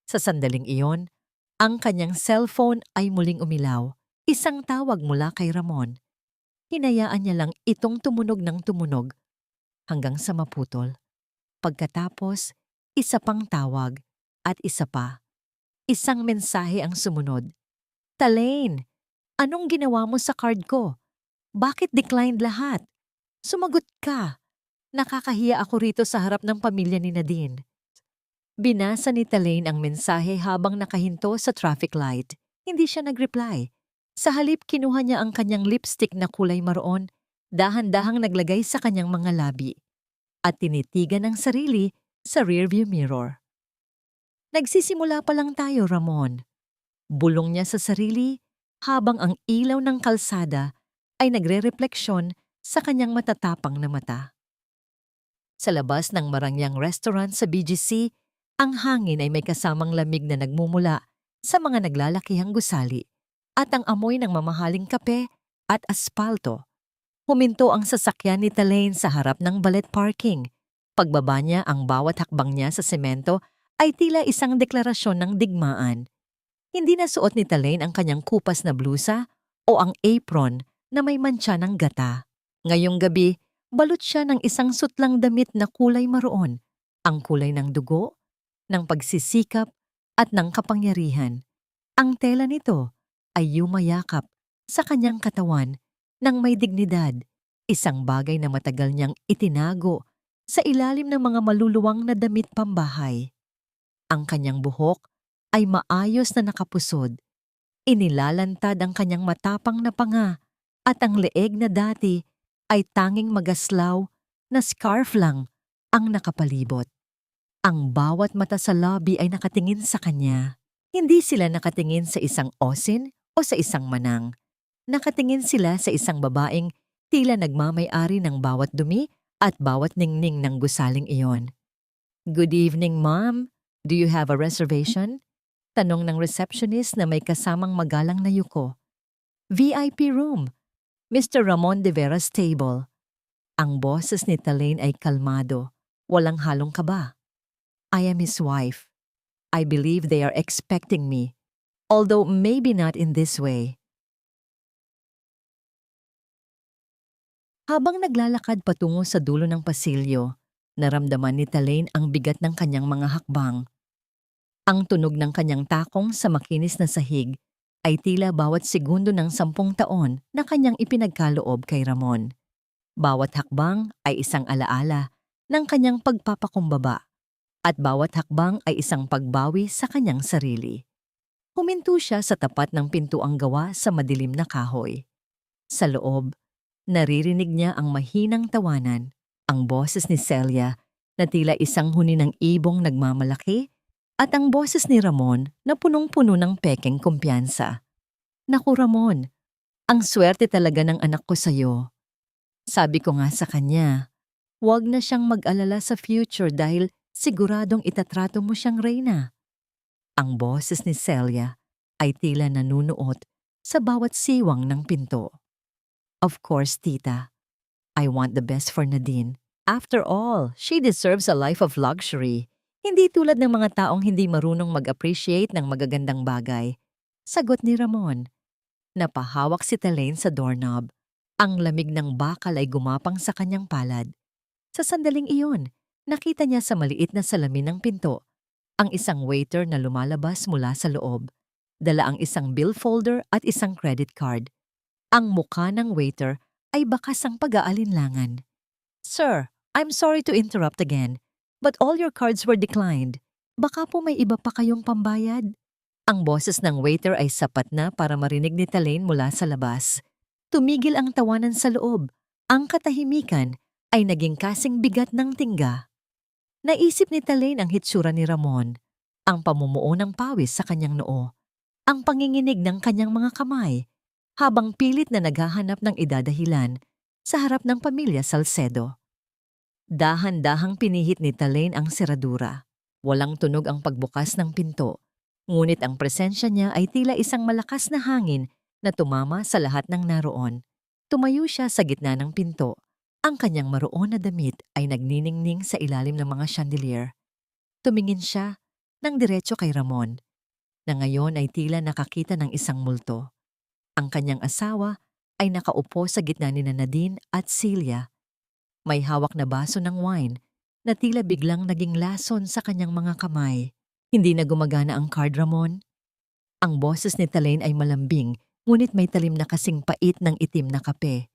Sa sandaling iyon, ang kanyang cellphone ay muling umilaw. Isang tawag mula kay Ramon. Hinayaan niya lang itong tumunog ng tumunog hanggang sa maputol. Pagkatapos, isa pang tawag at isa pa. Isang mensahe ang sumunod. Talaine, anong ginawa mo sa card ko? Bakit declined lahat? Sumagot ka. Nakakahiya ako rito sa harap ng pamilya ni Nadine. Binasa ni Talaine ang mensahe habang nakahinto sa traffic light. Hindi siya nag-reply. Sa halip kinuha niya ang kanyang lipstick na kulay maroon, dahan-dahang naglagay sa kanyang mga labi, at tinitigan ang sarili sa rearview mirror. Nagsisimula pa lang tayo, Ramon. Bulong niya sa sarili habang ang ilaw ng kalsada ay nagre-refleksyon sa kanyang matatapang na mata. Sa labas ng marangyang restaurant sa BGC, ang hangin ay may kasamang lamig na nagmumula sa mga naglalakihang gusali at ang amoy ng mamahaling kape at aspalto. Huminto ang sasakyan ni Talaine sa harap ng ballet parking. Pagbaba niya, ang bawat hakbang niya sa semento ay tila isang deklarasyon ng digmaan. Hindi na suot ni Talaine ang kanyang kupas na blusa o ang apron na may mantsa ng gata. Ngayong gabi, balot siya ng isang sutlang damit na kulay maroon, ang kulay ng dugo, ng pagsisikap at ng kapangyarihan. Ang tela nito ay yumayakap sa kanyang katawan ng may dignidad, isang bagay na matagal niyang itinago sa ilalim ng mga maluluwang na damit pambahay. Ang kanyang buhok ay maayos na nakapusod. Inilalantad ang kanyang matapang na panga at ang leeg na dati ay tanging magaslaw na scarf lang ang nakapalibot. Ang bawat mata sa lobby ay nakatingin sa kanya. Hindi sila nakatingin sa isang osin o sa isang manang. Nakatingin sila sa isang babaeng tila nagmamay-ari ng bawat dumi at bawat ningning ng gusaling iyon. Good evening, ma'am. Do you have a reservation? Tanong ng receptionist na may kasamang magalang na yuko. VIP room. Mr. Ramon de Vera's table. Ang boses ni Talaine ay kalmado. Walang halong kaba. I am his wife. I believe they are expecting me. Although maybe not in this way. Habang naglalakad patungo sa dulo ng pasilyo, naramdaman ni Talaine ang bigat ng kanyang mga hakbang. Ang tunog ng kanyang takong sa makinis na sahig ay tila bawat segundo ng 10 taon na kanyang ipinagkaloob kay Ramon. Bawat hakbang ay isang alaala ng kanyang pagpapakumbaba at bawat hakbang ay isang pagbawi sa kanyang sarili. Huminto siya sa tapat ng pintuang gawa sa madilim na kahoy. Sa loob, naririnig niya ang mahinang tawanan, ang boses ni Celia na tila isang huni ng ibong nagmamalaki at ang boses ni Ramon na punong-puno ng pekeng kumpiyansa. Naku Ramon, ang swerte talaga ng anak ko sa'yo. Sabi ko nga sa kanya, huwag na siyang mag-alala sa future dahil siguradong itatrato mo siyang reyna. Ang boses ni Celia ay tila nanunuot sa bawat siwang ng pinto. Of course, tita. I want the best for Nadine. After all, she deserves a life of luxury. Hindi tulad ng mga taong hindi marunong mag-appreciate ng magagandang bagay. Sagot ni Ramon. Napahawak si Talaine sa doorknob. Ang lamig ng bakal ay gumapang sa kanyang palad. Sa sandaling iyon, nakita niya sa maliit na salamin ng pinto ang isang waiter na lumalabas mula sa loob. Dala ang isang bill folder at isang credit card. Ang mukha ng waiter ay bakas ang pag-aalinlangan. Sir, I'm sorry to interrupt again, but all your cards were declined. Baka po may iba pa kayong pambayad. Ang boses ng waiter ay sapat na para marinig ni Talaine mula sa labas. Tumigil ang tawanan sa loob. Ang katahimikan ay naging kasing bigat ng tingga. Naisip ni Talaine ang hitsura ni Ramon, ang pamumuo ng pawis sa kanyang noo, ang panginginig ng kanyang mga kamay, habang pilit na naghahanap ng idadahilan sa harap ng pamilya Salcedo. Dahan-dahang pinihit ni Talaine ang seradura. Walang tunog ang pagbukas ng pinto, ngunit ang presensya niya ay tila isang malakas na hangin na tumama sa lahat ng naroon. Tumayo siya sa gitna ng pinto. Ang kanyang maroon na damit ay nagniningning sa ilalim ng mga chandelier. Tumingin siya ng diretso kay Ramon, na ngayon ay tila nakakita ng isang multo. Ang kanyang asawa ay nakaupo sa gitna ni Nadine at Celia. May hawak na baso ng wine na tila biglang naging lason sa kanyang mga kamay. Hindi na gumagana ang card, Ramon. Ang boses ni Talaine ay malambing, ngunit may talim na kasing pait ng itim na kape.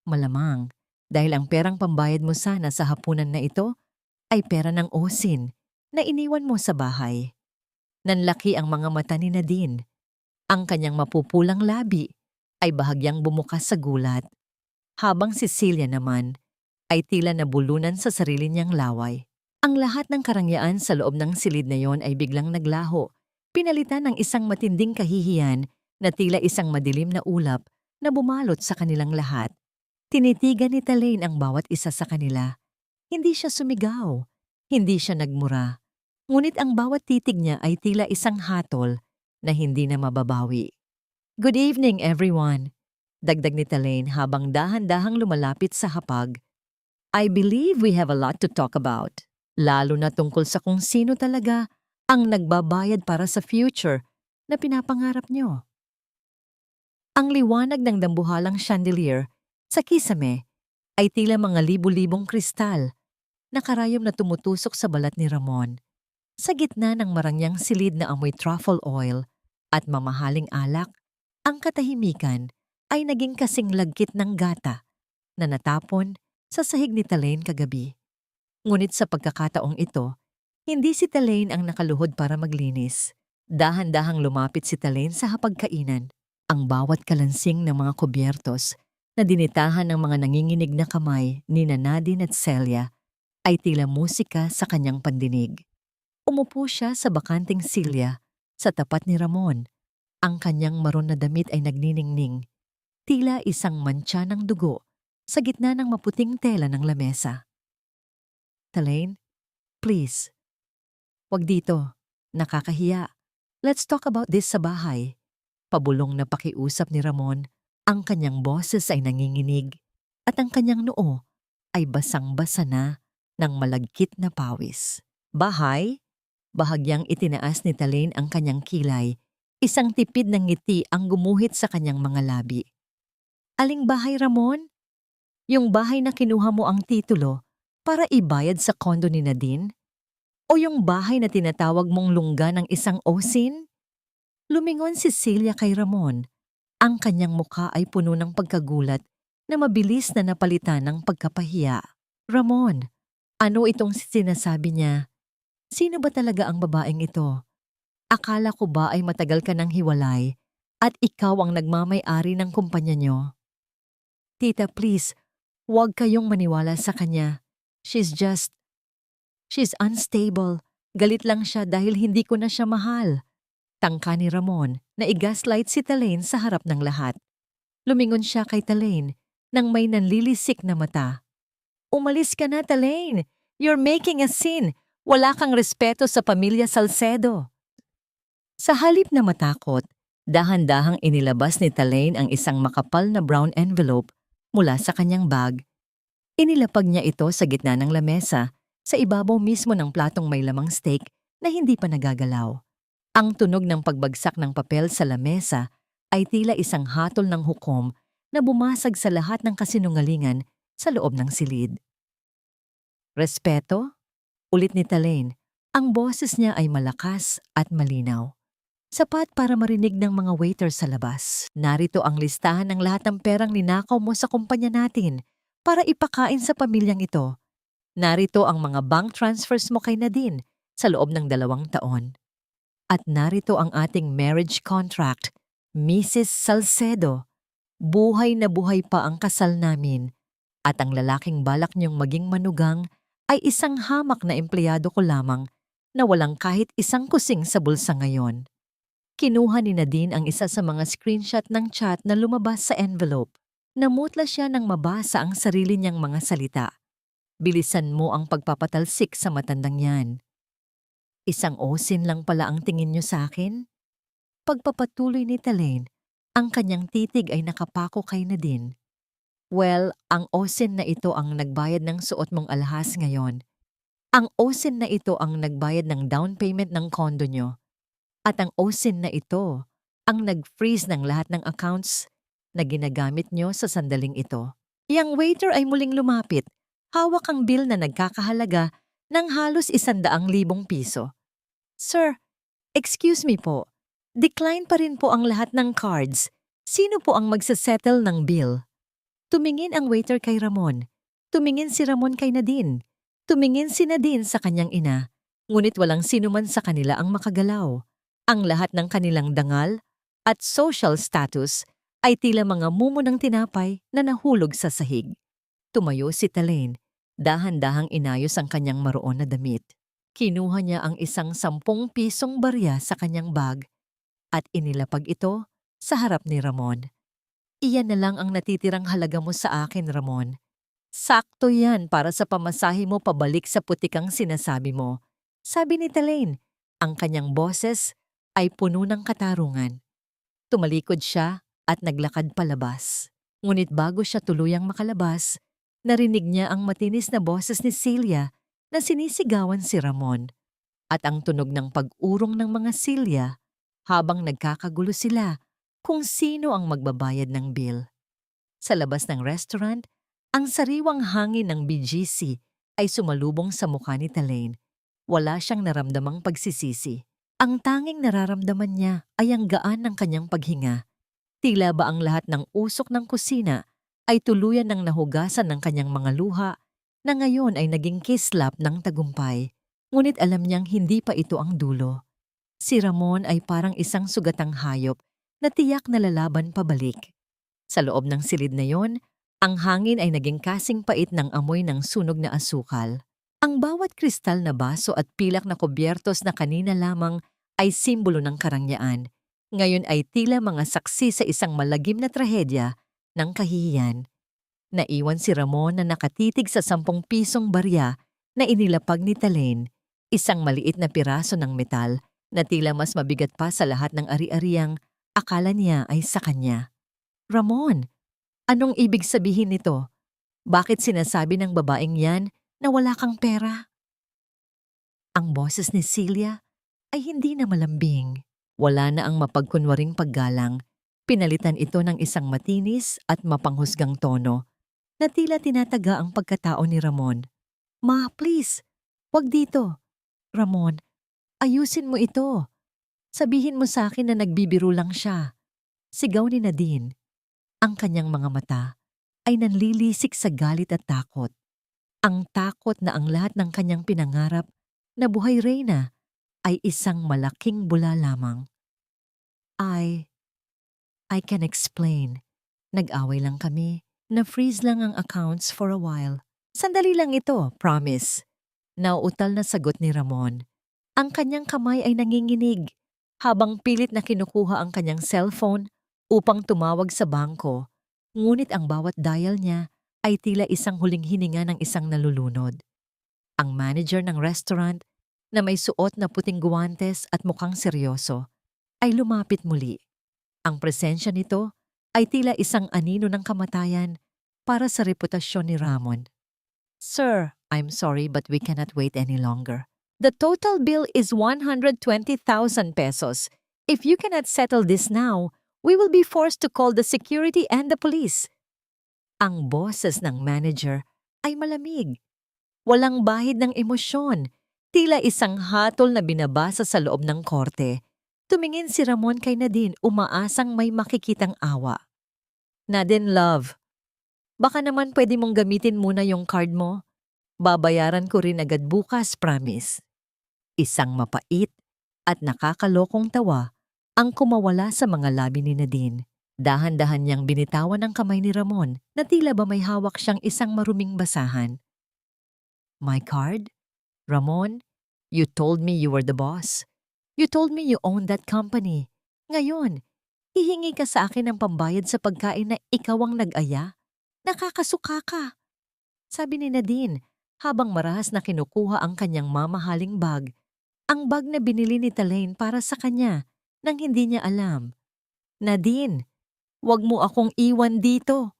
Malamang, dahil ang perang pambayad mo sana sa hapunan na ito ay pera ng osin na iniwan mo sa bahay. Nanlaki ang mga mata ni Nadine. Ang kanyang mapupulang labi ay bahagyang bumukas sa gulat, habang si Celia naman ay tila nabulunan sa sarili niyang laway. Ang lahat ng karangyaan sa loob ng silid na yon ay biglang naglaho, pinalitan ng isang matinding kahihiyan na tila isang madilim na ulap na bumalot sa kanilang lahat. Tinitigan ni Talaine ang bawat isa sa kanila. Hindi siya sumigaw, hindi siya nagmura, ngunit ang bawat titig niya ay tila isang hatol na hindi na mababawi. Good evening, everyone, dagdag ni Talaine habang dahan-dahang lumalapit sa hapag. I believe we have a lot to talk about, lalo na tungkol sa kung sino talaga ang nagbabayad para sa future na pinapangarap niyo. Ang liwanag ng dambuhalang chandelier sa kisame ay tila mga libu-libong kristal na karayom na tumutusok sa balat ni Ramon. Sa gitna ng marangyang silid na amoy truffle oil at mamahaling alak, ang katahimikan ay naging kasing lagkit ng gata na natapon sa sahig ni Talaine kagabi. Ngunit sa pagkakataong ito, hindi si Talaine ang nakaluhod para maglinis. Dahan-dahang lumapit si Talaine sa hapagkainan. Ang bawat kalansing ng mga kubyertos na dinitahan ng mga nanginginig na kamay ni Nadine at Celia ay tila musika sa kanyang pandinig. Umupo siya sa bakanting silya sa tapat ni Ramon. Ang kanyang maroon na damit ay nagniningning, tila isang mantsa ng dugo sa gitna ng maputing tela ng lamesa. Talaine, please. Wag dito. Nakakahiya. Let's talk about this sa bahay. Pabulong na pakiusap ni Ramon. Ang kanyang boses ay nanginginig at ang kanyang noo ay basang-basa na ng malagkit na pawis. Bahay? Bahagyang itinaas ni Talaine ang kanyang kilay. Isang tipid ng ngiti ang gumuhit sa kanyang mga labi. Aling bahay, Ramon? Yung bahay na kinuha mo ang titulo para ibayad sa kondo ni Nadine? O yung bahay na tinatawag mong lungga ng isang osin? Lumingon si Celia kay Ramon. Ang kanyang muka ay puno ng pagkagulat na mabilis na napalitan ng pagkapahiya. Ramon, ano itong sinasabi niya? Sino ba talaga ang babaeng ito? Akala ko ba ay matagal ka nang hiwalay at ikaw ang nagmamay-ari ng kumpanya niyo? Tita, please, huwag kayong maniwala sa kanya. She's unstable. Galit lang siya dahil hindi ko na siya mahal. Tangka ni Ramon na i-gaslight si Talaine sa harap ng lahat. Lumingon siya kay Talaine nang may nanlilisik na mata. Umalis ka na, Talaine. You're making a scene. Wala kang respeto sa pamilya Salcedo. Sa halip na matakot, dahan-dahang inilabas ni Talaine ang isang makapal na brown envelope mula sa kanyang bag. Inilapag niya ito sa gitna ng lamesa, sa ibabaw mismo ng platong may lamang steak na hindi pa nagagalaw. Ang tunog ng pagbagsak ng papel sa lamesa ay tila isang hatol ng hukom na bumasag sa lahat ng kasinungalingan sa loob ng silid. Respeto? Ulit ni Talaine. Ang boses niya ay malakas at malinaw. Sapat para marinig ng mga waiter sa labas. Narito ang listahan ng lahat ng perang ninakaw mo sa kumpanya natin para ipakain sa pamilyang ito. Narito ang mga bank transfers mo kay Nadine sa loob ng 2 taon. At narito ang ating marriage contract, Mrs. Salcedo. Buhay na buhay pa ang kasal namin at ang lalaking balak niyong maging manugang ay isang hamak na empleyado ko lamang na walang kahit isang kusing sa bulsa ngayon. Kinuha ni Nadine ang isa sa mga screenshot ng chat na lumabas sa envelope. Namutla siya nang mabasa ang sarili niyang mga salita. Bilisan mo ang pagpapatalsik sa matandang yan. Isang osin lang pala ang tingin niyo sa akin? Pagpapatuloy ni Talaine, ang kanyang titig ay nakapako kay Nadine. Well, ang osin na ito ang nagbayad ng suot mong alahas ngayon. Ang osin na ito ang nagbayad ng down payment ng kondo niyo. At ang osin na ito ang nag-freeze ng lahat ng accounts na ginagamit niyo sa sandaling ito. Yang waiter ay muling lumapit. Hawak ang bill na nagkakahalaga ng halos 100,000 piso. Sir, excuse me po. Decline pa rin po ang lahat ng cards. Sino po ang magsasettle ng bill? Tumingin ang waiter kay Ramon. Tumingin si Ramon kay Nadine. Tumingin si Nadine sa kanyang ina. Ngunit walang sino man sa kanila ang makagalaw. Ang lahat ng kanilang dangal at social status ay tila mga mumo ng tinapay na nahulog sa sahig. Tumayo si Talaine. Dahan-dahang inayos ang kanyang maroon na damit. Kinuha niya ang isang 10 pisong barya sa kanyang bag at inilapag ito sa harap ni Ramon. Iyan na lang ang natitirang halaga mo sa akin, Ramon. Sakto yan para sa pamasahe mo pabalik sa putikang sinasabi mo. Sabi ni Talaine, ang kanyang boses ay puno ng katarungan. Tumalikod siya at naglakad palabas. Ngunit bago siya tuluyang makalabas, narinig niya ang matinis na boses ni Celia na sinisigawan si Ramon at ang tunog ng pag-urong ng mga Celia habang nagkakagulo sila kung sino ang magbabayad ng bill. Sa labas ng restaurant, ang sariwang hangin ng BGC ay sumalubong sa mukha ni Talaine. Wala siyang naramdamang pagsisisi. Ang tanging nararamdaman niya ay ang gaan ng kanyang paghinga. Tila ba ang lahat ng usok ng kusina ay tuluyan ng nahugasan ng kanyang mga luha na ngayon ay naging kislap ng tagumpay. Ngunit alam niyang hindi pa ito ang dulo. Si Ramon ay parang isang sugatang hayop na tiyak na lalaban pabalik. Sa loob ng silid na yon, ang hangin ay naging kasing pait ng amoy ng sunog na asukal. Ang bawat kristal na baso at pilak na kubyertos na kanina lamang ay simbolo ng karangyaan. Ngayon ay tila mga saksi sa isang malagim na trahedya ng kahihiyan. Naiwan si Ramon na nakatitig sa 10 pisong barya na inilapag ni Talaine, isang maliit na piraso ng metal na tila mas mabigat pa sa lahat ng ari-ariang akala niya ay sa kanya. Ramon, anong ibig sabihin nito? Bakit sinasabi ng babaeng yan na wala kang pera? Ang boses ni Celia ay hindi na malambing. Wala na ang mapagkunwaring paggalang. Pinalitan ito ng isang matinis at mapanghusgang tono na tila tinataga ang pagkatao ni Ramon. Ma, please, wag dito. Ramon, ayusin mo ito. Sabihin mo sa akin na nagbibiro lang siya. Sigaw ni Nadine. Ang kanyang mga mata ay nanlilisik sa galit at takot. Ang takot na ang lahat ng kanyang pinangarap na buhay reyna ay isang malaking bula lamang. I can explain. Nag-away lang kami. Na-freeze lang ang accounts for a while. Sandali lang ito, promise. Nauutal na sagot ni Ramon. Ang kanyang kamay ay nanginginig habang pilit na kinukuha ang kanyang cellphone upang tumawag sa bangko. Ngunit ang bawat dial niya ay tila isang huling hininga ng isang nalulunod. Ang manager ng restaurant na may suot na puting guwantes at mukhang seryoso ay lumapit muli. Ang presensya nito ay tila isang anino ng kamatayan para sa reputasyon ni Ramon. Sir, I'm sorry but we cannot wait any longer. The total bill is 120,000 pesos. If you cannot settle this now, we will be forced to call the security and the police. Ang boses ng manager ay malamig. Walang bahid ng emosyon. Tila isang hatol na binabasa sa loob ng korte. Tumingin si Ramon kay Nadine umaasang may makikitang awa. Nadine, love. Baka naman pwede mong gamitin muna yung card mo. Babayaran ko rin agad bukas, promise. Isang mapait at nakakalokong tawa ang kumawala sa mga labi ni Nadine. Dahan-dahan niyang binitawan ang kamay ni Ramon na tila ba may hawak siyang isang maruming basahan. My card? Ramon, you told me you were the boss. You told me you owned that company. Ngayon, hihingi ka sa akin ng pambayad sa pagkain na ikaw ang nag-aya? Nakakasuka ka. Sabi ni Nadine habang marahas na kinukuha ang kanyang mamahaling bag. Ang bag na binili ni Talaine para sa kanya nang hindi niya alam. Nadine, wag mo akong iwan dito.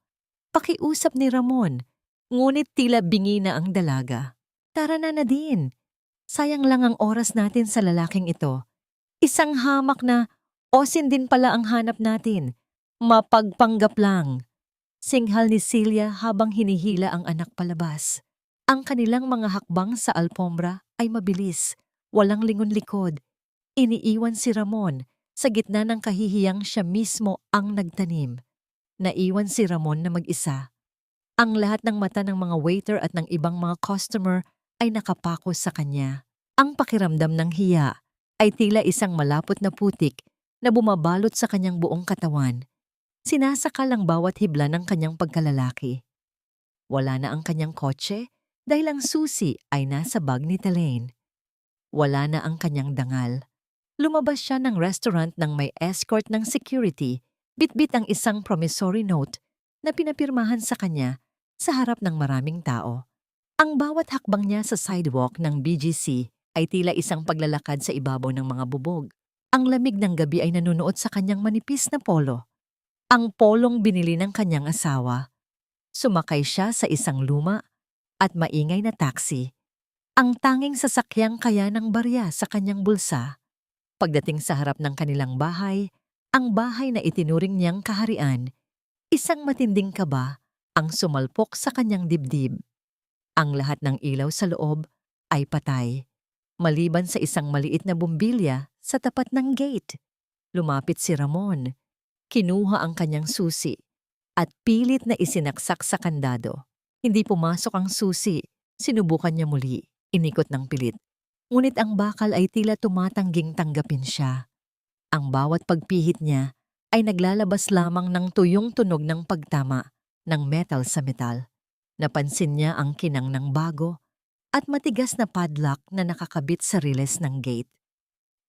Pakiusap ni Ramon, ngunit tila bingi na ang dalaga. Tara na, Nadine. Sayang lang ang oras natin sa lalaking ito. Isang hamak na osin din pala ang hanap natin. Mapagpanggap lang. Singhal ni Celia habang hinihila ang anak palabas. Ang kanilang mga hakbang sa alpombra ay mabilis, walang lingon-likod. Iniiwan si Ramon sa gitna ng kahihiyang siya mismo ang nagtanim. Naiwan si Ramon na mag-isa. Ang lahat ng mata ng mga waiter at ng ibang mga customer ay nakapako sa kanya. Ang pakiramdam ng hiya ay tila isang malapot na putik na bumabalot sa kanyang buong katawan. Sinasakal ang bawat hibla ng kanyang pagkalalaki. Wala na ang kanyang kotse dahil ang susi ay nasa bag ni Talaine. Wala na ang kanyang dangal. Lumabas siya ng restaurant nang may escort ng security, bitbit ang isang promissory note na pinapirmahan sa kanya sa harap ng maraming tao. Ang bawat hakbang niya sa sidewalk ng BGC ay tila isang paglalakad sa ibabaw ng mga bubog. Ang lamig ng gabi ay nanunuot sa kanyang manipis na polo. Ang polong binili ng kanyang asawa. Sumakay siya sa isang luma at maingay na taxi. Ang tanging sasakyang kaya ng barya sa kanyang bulsa. Pagdating sa harap ng kanilang bahay, ang bahay na itinuring niyang kaharian, isang matinding kaba ang sumalpok sa kanyang dibdib. Ang lahat ng ilaw sa loob ay patay, maliban sa isang maliit na bumbilya sa tapat ng gate. Lumapit si Ramon, kinuha ang kanyang susi at pilit na isinaksak sa kandado. Hindi pumasok ang susi, sinubukan niya muli, inikot ng pilit. Ngunit ang bakal ay tila tumatangging tanggapin siya. Ang bawat pagpihit niya ay naglalabas lamang ng tuyong tunog ng pagtama ng metal sa metal. Napansin niya ang kinang ng bago at matigas na padlock na nakakabit sa riles ng gate.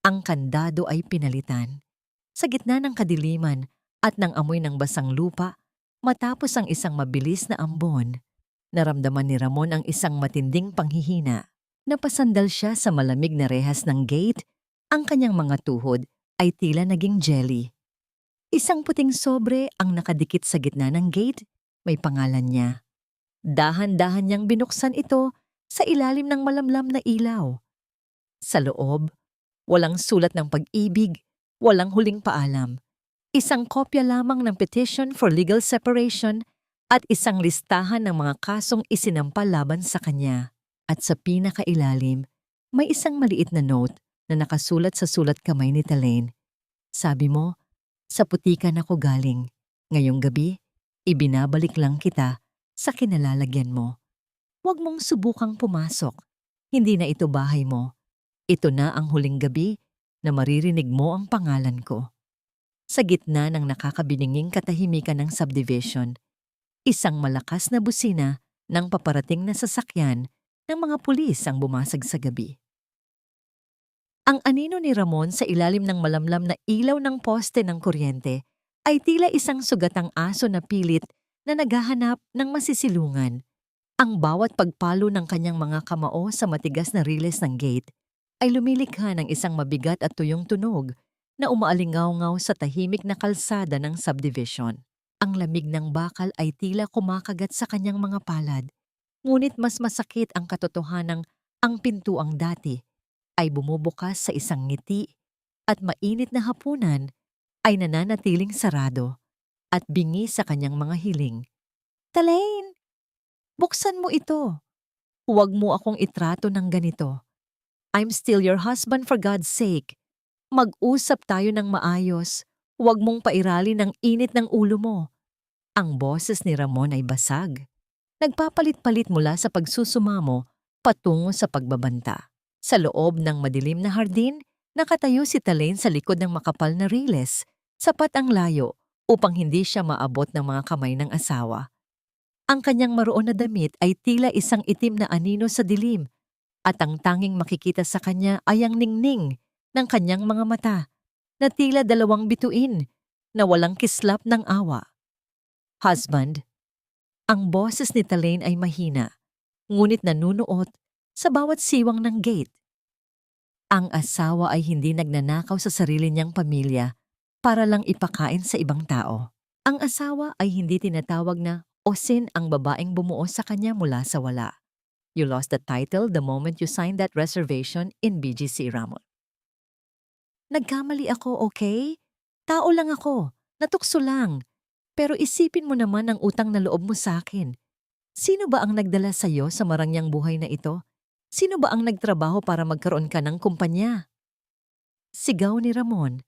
Ang kandado ay pinalitan. Sa gitna ng kadiliman at ng amoy ng basang lupa, matapos ang isang mabilis na ambon, naramdaman ni Ramon ang isang matinding panghihina. Napasandal siya sa malamig na rehas ng gate, ang kanyang mga tuhod ay tila naging jelly. Isang puting sobre ang nakadikit sa gitna ng gate, may pangalan niya. Dahan-dahan niyang binuksan ito sa ilalim ng malamlam na ilaw. Sa loob, walang sulat ng pag-ibig, Walang huling paalam. Isang kopya lamang ng petition for legal separation at isang listahan ng mga kasong isinampa laban sa kanya. At sa pinakailalim, may isang maliit na note na nakasulat sa sulat kamay ni Talaine. Sabi mo, sa putikan ako galing. Ngayong gabi, ibinabalik lang kita sa kinalalagyan mo. Huwag mong subukang pumasok. Hindi na ito bahay mo. Ito na ang huling gabi na maririnig mo ang pangalan ko. Sa gitna ng nakakabininging katahimikan ng subdivision, isang malakas na busina ng paparating na sasakyan ng mga pulis ang bumasag sa gabi. Ang anino ni Ramon sa ilalim ng malamlam na ilaw ng poste ng kuryente ay tila isang sugatang aso na pilit na naghahanap ng masisilungan. Ang bawat pagpalo ng kanyang mga kamao sa matigas na riles ng gate ay lumilikha ng isang mabigat at tuyong tunog na umaalingaw-ngaw sa tahimik na kalsada ng subdivision. Ang lamig ng bakal ay tila kumakagat sa kanyang mga palad, ngunit mas masakit ang katotohanang ang pintuang dati ay bumubukas sa isang ngiti at mainit na hapunan ay nananatiling sarado at bingi sa kanyang mga hiling. Talaine, buksan mo ito. Huwag mo akong itrato ng ganito. I'm still your husband for God's sake. Mag-usap tayo ng maayos. Huwag mong pairali ng init ng ulo mo. Ang boses ni Ramon ay basag. Nagpapalit-palit mula sa pagsusumamo patungo sa pagbabanta. Sa loob ng madilim na hardin, nakatayo si Talaine sa likod ng makapal na riles, sapat ang layo upang hindi siya maabot ng mga kamay ng asawa. Ang kanyang maroon na damit ay tila isang itim na anino sa dilim, at ang tanging makikita sa kanya ay ang ningning ng kanyang mga mata na tila dalawang bituin na walang kislap ng awa. Husband, ang boses ni Talaine ay mahina, ngunit nanunuot sa bawat siwang ng gate. Ang asawa ay hindi nagnanakaw sa sarili niyang pamilya para lang ipakain sa ibang tao. Ang asawa ay hindi tinatawag na osin ang babaeng bumuo sa kanya mula sa wala. You lost the title the moment you signed that reservation in BGC Ramon. Nagkamali ako, okay? Tao lang ako, natukso lang. Pero isipin mo naman ang utang na loob mo sa akin. Sino ba ang nagdala sa iyo sa marangyang buhay na ito? Sino ba ang nagtrabaho para magkaroon ka ng kumpanya? Sigaw ni Ramon,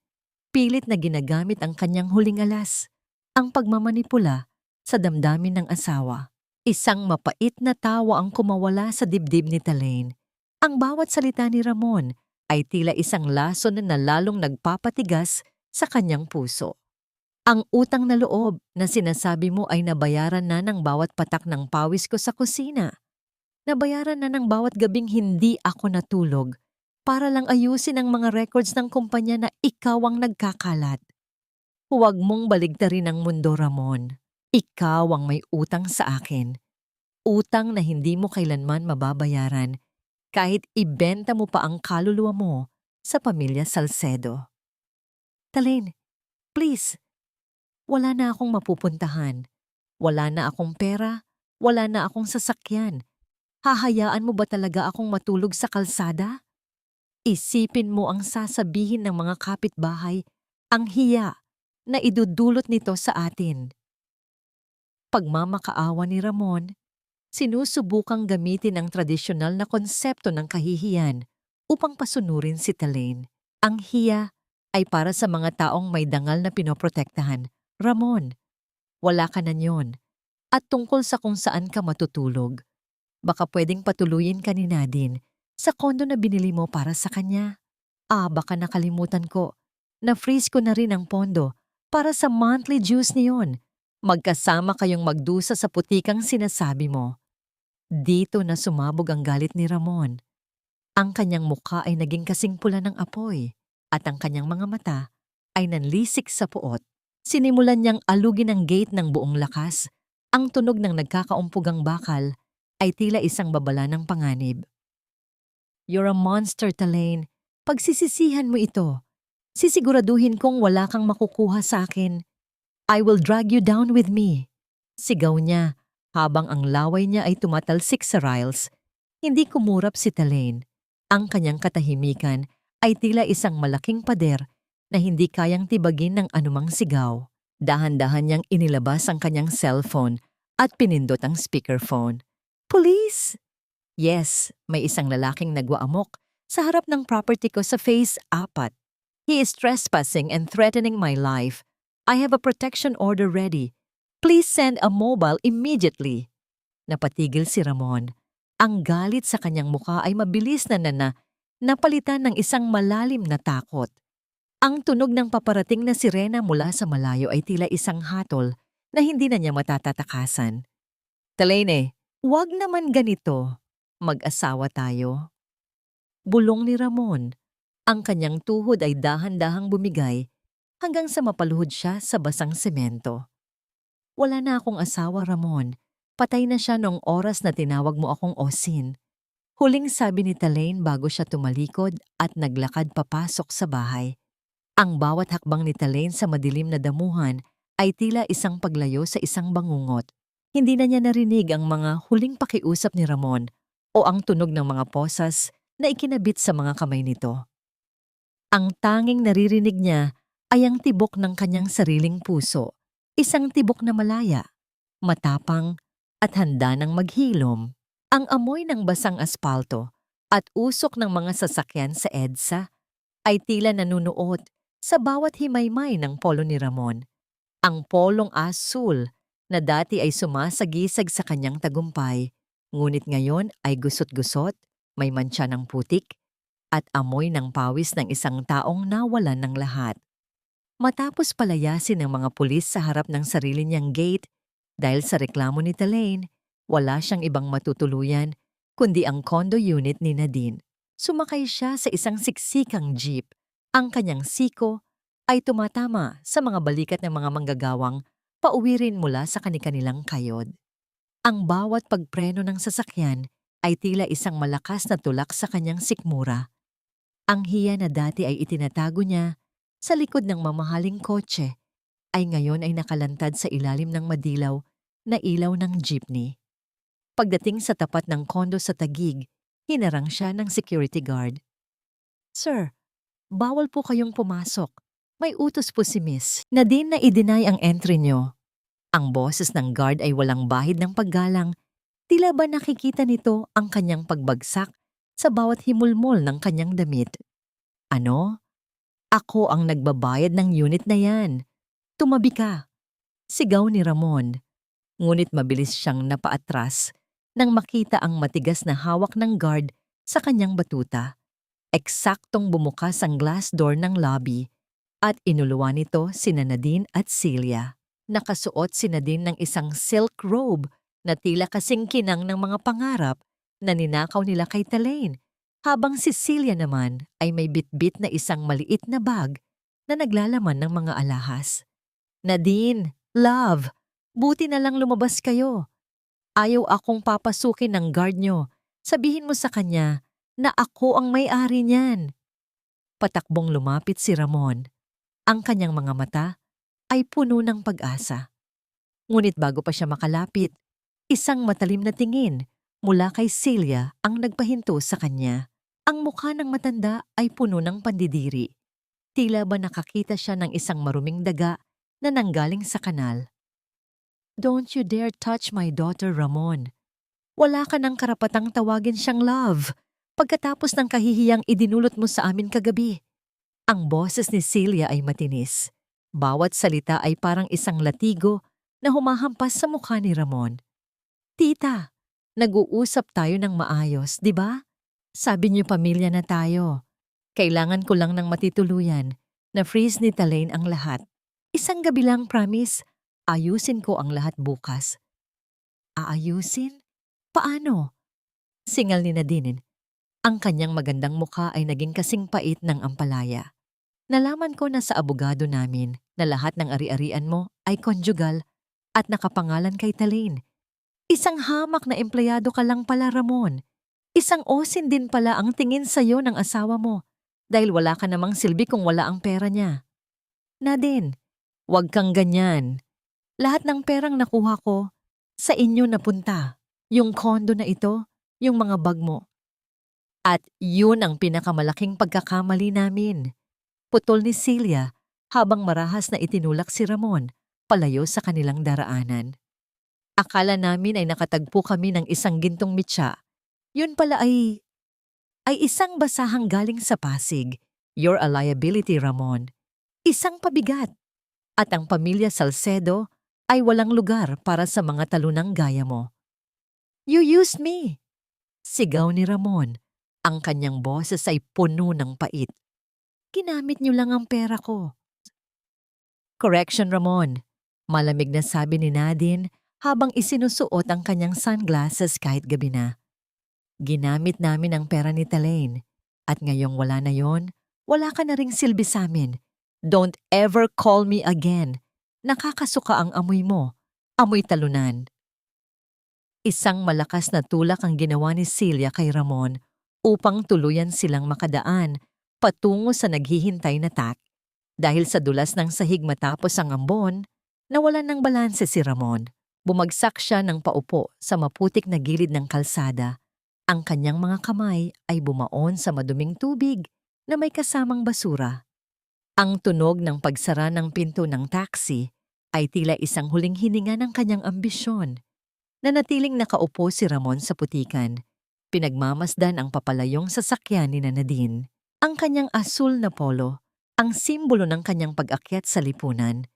pilit na ginagamit ang kanyang huling alas, ang pagmamanipula sa damdamin ng asawa. Isang mapait na tawa ang kumawala sa dibdib ni Talaine. Ang bawat salita ni Ramon ay tila isang lason na lalong nagpapatigas sa kanyang puso. Ang utang na loob na sinasabi mo ay nabayaran na ng bawat patak ng pawis ko sa kusina. Nabayaran na ng bawat gabing hindi ako natulog para lang ayusin ang mga records ng kumpanya na ikaw ang nagkakalat. Huwag mong baligtarin ang mundo, Ramon. Ikaw ang may utang sa akin. Utang na hindi mo kailanman mababayaran kahit ibenta mo pa ang kaluluwa mo sa pamilya Salcedo. Talaine, please. Wala na akong mapupuntahan. Wala na akong pera. Wala na akong sasakyan. Hahayaan mo ba talaga akong matulog sa kalsada? Isipin mo ang sasabihin ng mga kapitbahay, ang hiya na idudulot nito sa atin. Pagmamakaawa ni Ramon, sinusubukang gamitin ang tradisyonal na konsepto ng kahihiyan upang pasunurin si Talaine. Ang hiya ay para sa mga taong may dangal na pinoprotektahan. Ramon, wala ka na yon. At tungkol sa kung saan ka matutulog, baka pwedeng patuluyin ka ni Nadine sa kondo na binili mo para sa kanya. Baka nakalimutan ko. Na-freeze ko na rin ang pondo para sa monthly dues niyon. Magkasama kayong magdusa sa putikang sinasabi mo. Dito na sumabog ang galit ni Ramon. Ang kanyang mukha ay naging kasing pula ng apoy at ang kanyang mga mata ay nanlisik sa puot. Sinimulan niyang alugin ang gate ng buong lakas. Ang tunog ng nagkakaumpugang bakal ay tila isang babala ng panganib. You're a monster, Talaine. Pagsisisihan mo ito. Sisiguraduhin kong wala kang makukuha sa akin. I will drag you down with me. Sigaw niya habang ang laway niya ay tumatalsik sa rails. Hindi kumurap si Talaine. Ang kanyang katahimikan ay tila isang malaking pader na hindi kayang tibagin ng anumang sigaw. Dahan-dahan niyang inilabas ang kanyang cellphone at pinindot ang speakerphone. Police! Yes, may isang lalaking nagwaamok sa harap ng property ko sa Phase 4. He is trespassing and threatening my life. I have a protection order ready. Please send a mobile immediately. Napatigil si Ramon. Ang galit sa kanyang muka ay mabilis na napalitan ng isang malalim na takot. Ang tunog ng paparating na sirena mula sa malayo ay tila isang hatol na hindi na niya matatatakasan. Talene, wag naman ganito. Mag-asawa tayo. Bulong ni Ramon. Ang kanyang tuhod ay dahan-dahang bumigay hanggang sa mapaluhod siya sa basang semento. Wala na akong asawa, Ramon. Patay na siya noong oras na tinawag mo akong Osin. Huling sabi ni Talaine bago siya tumalikod at naglakad papasok sa bahay. Ang bawat hakbang ni Talaine sa madilim na damuhan ay tila isang paglayo sa isang bangungot. Hindi na niya narinig ang mga huling pakiusap ni Ramon o ang tunog ng mga posas na ikinabit sa mga kamay nito. Ang tanging naririnig niya ay ang tibok ng kanyang sariling puso, isang tibok na malaya, matapang at handa ng maghilom. Ang amoy ng basang aspalto at usok ng mga sasakyan sa EDSA ay tila nanunuot sa bawat himaymay ng polo ni Ramon. Ang polong asul na dati ay sumasagisag sa kanyang tagumpay, ngunit ngayon ay gusot-gusot, may mantsa ng putik, at amoy ng pawis ng isang taong nawalan ng lahat. Matapos palayasin ng mga pulis sa harap ng sarili niyang gate dahil sa reklamo ni Talaine, wala siyang ibang matutuluyan kundi ang condo unit ni Nadine. Sumakay siya sa isang siksikang jeep. Ang kanyang siko ay tumatama sa mga balikat ng mga manggagawang pauwi rin mula sa kanilang kayod. Ang bawat pagpreno ng sasakyan ay tila isang malakas na tulak sa kanyang sikmura. Ang hiya na dati ay itinatago niya sa likod ng mamahaling kotse ay ngayon ay nakalantad sa ilalim ng madilaw na ilaw ng jeepney. Pagdating sa tapat ng kondo sa Taguig, hinarang siya ng security guard. Sir, bawal po kayong pumasok. May utos po si Miss. Nadine na i-deny ang entry niyo. Ang boses ng guard ay walang bahid ng paggalang. Tila ba nakikita nito ang kanyang pagbagsak sa bawat himulmol ng kanyang damit? Ano? Ako ang nagbabayad ng unit na yan. Tumabi ka. Sigaw ni Ramon. Ngunit mabilis siyang napaatras nang makita ang matigas na hawak ng guard sa kanyang batuta. Eksaktong bumukas ang glass door ng lobby at inuluwan nito sina Nadine at Celia. Nakasuot si Nadine ng isang silk robe na tila kasing kinang ng mga pangarap na ninakaw nila kay Talaine, habang si Celia naman ay may bitbit na isang maliit na bag na naglalaman ng mga alahas. Nadine, love, buti na lang lumabas kayo. Ayaw akong papasukin ng guard nyo. Sabihin mo sa kanya na ako ang may-ari niyan. Patakbong lumapit si Ramon. Ang kanyang mga mata ay puno ng pag-asa. Ngunit bago pa siya makalapit, isang matalim na tingin mula kay Celia ang nagpahinto sa kanya. Ang mukha ng matanda ay puno ng pandidiri. Tila ba nakakita siya ng isang maruming daga na nanggaling sa kanal. Don't you dare touch my daughter, Ramon. Wala ka ng karapatang tawagin siyang love pagkatapos ng kahihiyang idinulot mo sa amin kagabi. Ang boses ni Celia ay matinis. Bawat salita ay parang isang latigo na humahampas sa mukha ni Ramon. Tita, nag-uusap tayo ng maayos, di ba? Sabi niyo pamilya na tayo. Kailangan ko lang ng matituluyan na freeze ni Talaine ang lahat. Isang gabi lang, promise. Ayusin ko ang lahat bukas. Aayusin? Paano? Singal ni Nadine. Ang kanyang magandang mukha ay naging kasing pait ng ampalaya. Nalaman ko na sa abogado namin na lahat ng ari-arian mo ay konjugal at nakapangalan kay Talaine. Isang hamak na empleyado ka lang pala, Ramon. Isang osin din pala ang tingin sa'yo ng asawa mo dahil wala ka namang silbi kung wala ang pera niya. Nadine, wag kang ganyan. Lahat ng perang nakuha ko, sa inyo napunta. Yung kondo na ito, yung mga bag mo. At yun ang pinakamalaking pagkakamali namin. Putol ni Celia habang marahas na itinulak si Ramon palayo sa kanilang daraanan. Akala namin ay nakatagpo kami ng isang gintong mitsa. Yun pala ay isang basahang galing sa Pasig. You're a liability, Ramon. Isang pabigat. At ang pamilya Salcedo ay walang lugar para sa mga talunang gaya mo. You used me! Sigaw ni Ramon. Ang kanyang boses ay puno ng pait. Ginamit niyo lang ang pera ko. Correction, Ramon. Malamig na sabi ni Nadine habang isinusuot ang kanyang sunglasses kahit gabi na. Ginamit namin ang pera ni Talaine. At ngayong wala na yon, wala ka na ring silbi sa amin. Don't ever call me again. Nakakasuka ang amoy mo. Amoy talunan. Isang malakas na tulak ang ginawa ni Celia kay Ramon upang tuluyan silang makadaan patungo sa naghihintay na tak. Dahil sa dulas ng sahig matapos ang ambon, nawalan ng balanse si Ramon. Bumagsak siya ng paupo sa maputik na gilid ng kalsada. Ang kanyang mga kamay ay bumaon sa maduming tubig na may kasamang basura. Ang tunog ng pagsara ng pinto ng taxi ay tila isang huling hininga ng kanyang ambisyon. Nanatiling nakaupo si Ramon sa putikan. Pinagmamasdan ang papalayong sasakyan ni Nadine. Ang kanyang asul na polo, ang simbolo ng kanyang pag-akyat sa lipunan,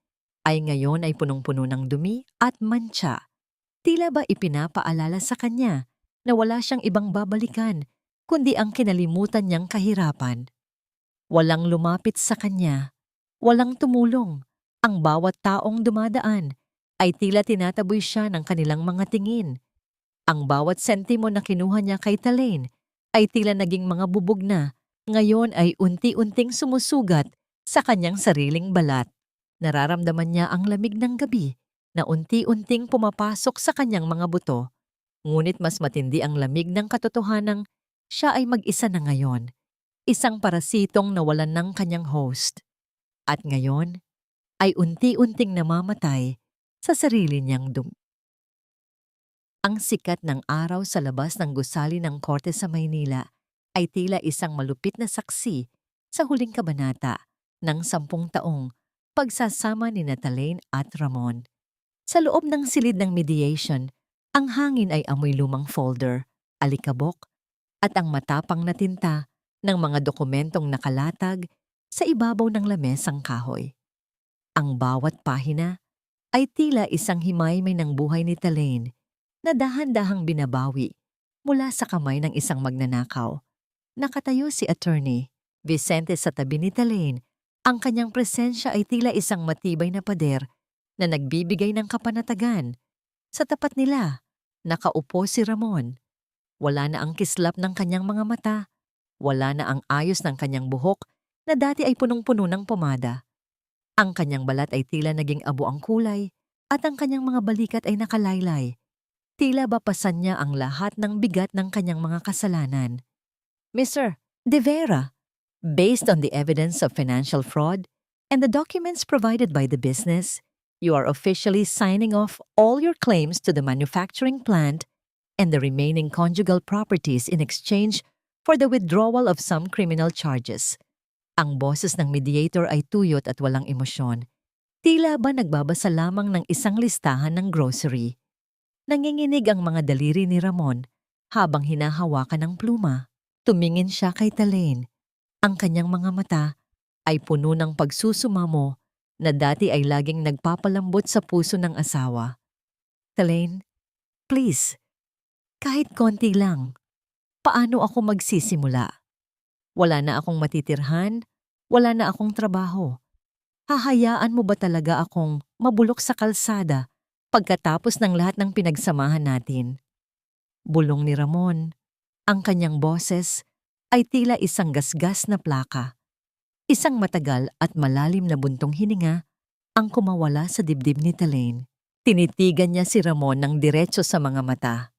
ay ngayon ay punong-puno ng dumi at mantsa. Tila ba ipinapaalala sa kanya na wala siyang ibang babalikan kundi ang kinalimutan niyang kahirapan. Walang lumapit sa kanya, walang tumulong. Ang bawat taong dumadaan ay tila tinataboy siya ng kanilang mga tingin. Ang bawat sentimo na kinuha niya kay Talaine ay tila naging mga bubog na, ngayon ay unti-unting sumusugat sa kanyang sariling balat. Nararamdaman niya ang lamig ng gabi na unti-unting pumapasok sa kanyang mga buto. Ngunit mas matindi ang lamig ng katotohanang siya ay mag-isa na ngayon. Isang parasitong nawalan ng kanyang host. At ngayon ay unti-unting namamatay sa sarili niyang Ang sikat ng araw sa labas ng gusali ng korte sa Maynila ay tila isang malupit na saksi sa huling kabanata ng 10 taong pagsasama ni Talaine at Ramon. Sa loob ng silid ng mediation, ang hangin ay amoy lumang folder, alikabok, at ang matapang na tinta ng mga dokumentong nakalatag sa ibabaw ng lamesang kahoy. Ang bawat pahina ay tila isang himaymay ng buhay ni Talaine na dahan-dahang binabawi mula sa kamay ng isang magnanakaw. Nakatayo si Attorney Vicente sa tabi ni Talaine. Ang kanyang presensya ay tila isang matibay na pader na nagbibigay ng kapanatagan. Sa tapat nila, nakaupo si Ramon. Wala na ang kislap ng kanyang mga mata. Wala na ang ayos ng kanyang buhok na dati ay punong-puno ng pomada. Ang kanyang balat ay tila naging abo ang kulay at ang kanyang mga balikat ay nakalaylay. Tila ba pasan niya ang lahat ng bigat ng kanyang mga kasalanan. Mr. De Vera, based on the evidence of financial fraud and the documents provided by the business, you are officially signing off all your claims to the manufacturing plant and the remaining conjugal properties in exchange for the withdrawal of some criminal charges. Ang boses ng mediator ay tuyot at walang emosyon. Tila ba nagbabasa lamang ng isang listahan ng grocery. Nanginginig ang mga daliri ni Ramon habang hinahawakan ng pluma. Tumingin siya kay Talaine. Ang kanyang mga mata ay puno ng pagsusumamo na dati ay laging nagpapalambot sa puso ng asawa. Talaine, please, kahit konti lang, paano ako magsisimula? Wala na akong matitirhan, wala na akong trabaho. Hahayaan mo ba talaga akong mabulok sa kalsada pagkatapos ng lahat ng pinagsamahan natin? Bulong ni Ramon. Ang kanyang boses ay tila isang gasgas na plaka. Isang matagal at malalim na buntong hininga ang kumawala sa dibdib ni Talaine. Tinitigan niya si Ramon ng diretso sa mga mata.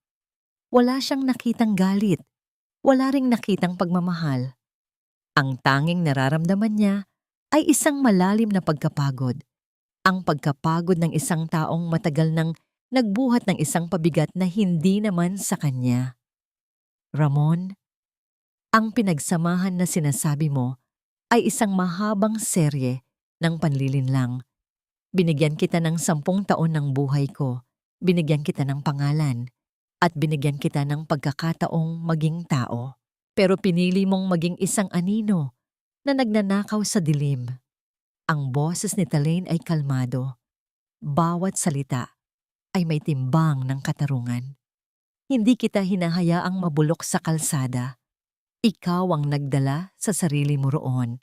Wala siyang nakitang galit. Wala ring nakitang pagmamahal. Ang tanging nararamdaman niya ay isang malalim na pagkapagod. Ang pagkapagod ng isang taong matagal nang nagbuhat ng isang pabigat na hindi naman sa kanya. Ramon, ang pinagsamahan na sinasabi mo ay isang mahabang serye ng panlilinlang. Binigyan kita ng 10 taon ng buhay ko, binigyan kita ng pangalan, at binigyan kita ng pagkakataong maging tao. Pero pinili mong maging isang anino na nagnanakaw sa dilim. Ang boses ni Talaine ay kalmado. Bawat salita ay may timbang ng katarungan. Hindi kita hinahayaang mabulok sa kalsada. Ikaw ang nagdala sa sarili mo roon.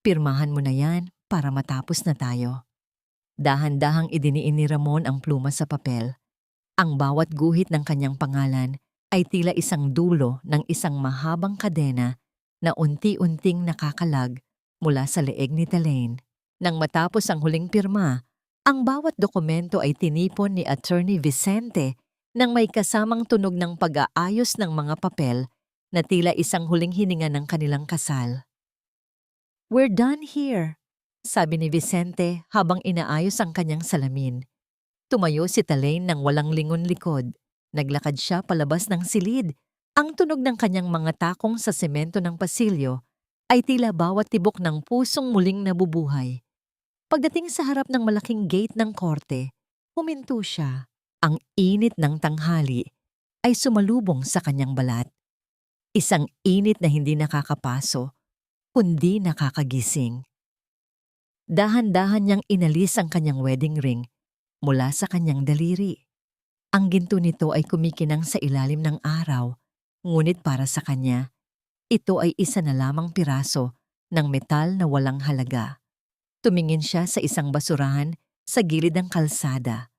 Pirmahan mo na yan para matapos na tayo. Dahan-dahang idiniin ni Ramon ang pluma sa papel. Ang bawat guhit ng kanyang pangalan ay tila isang dulo ng isang mahabang kadena na unti-unting nakakalag mula sa leeg ni Talaine. Nang matapos ang huling pirma, ang bawat dokumento ay tinipon ni Attorney Vicente nang may kasamang tunog ng pag-aayos ng mga papel na tila isang huling hininga ng kanilang kasal. "We're done here," sabi ni Vicente habang inaayos ang kanyang salamin. Tumayo si Talaine ng walang lingon likod. Naglakad siya palabas ng silid. Ang tunog ng kanyang mga takong sa semento ng pasilyo ay tila bawat tibok ng pusong muling nabubuhay. Pagdating sa harap ng malaking gate ng korte, huminto siya. Ang init ng tanghali ay sumalubong sa kanyang balat. Isang init na hindi nakakapaso, kundi nakakagising. Dahan-dahan niyang inalis ang kanyang wedding ring mula sa kanyang daliri. Ang ginto nito ay kumikinang sa ilalim ng araw, ngunit para sa kanya, ito ay isa na lamang piraso ng metal na walang halaga. Tumingin siya sa isang basurahan sa gilid ng kalsada.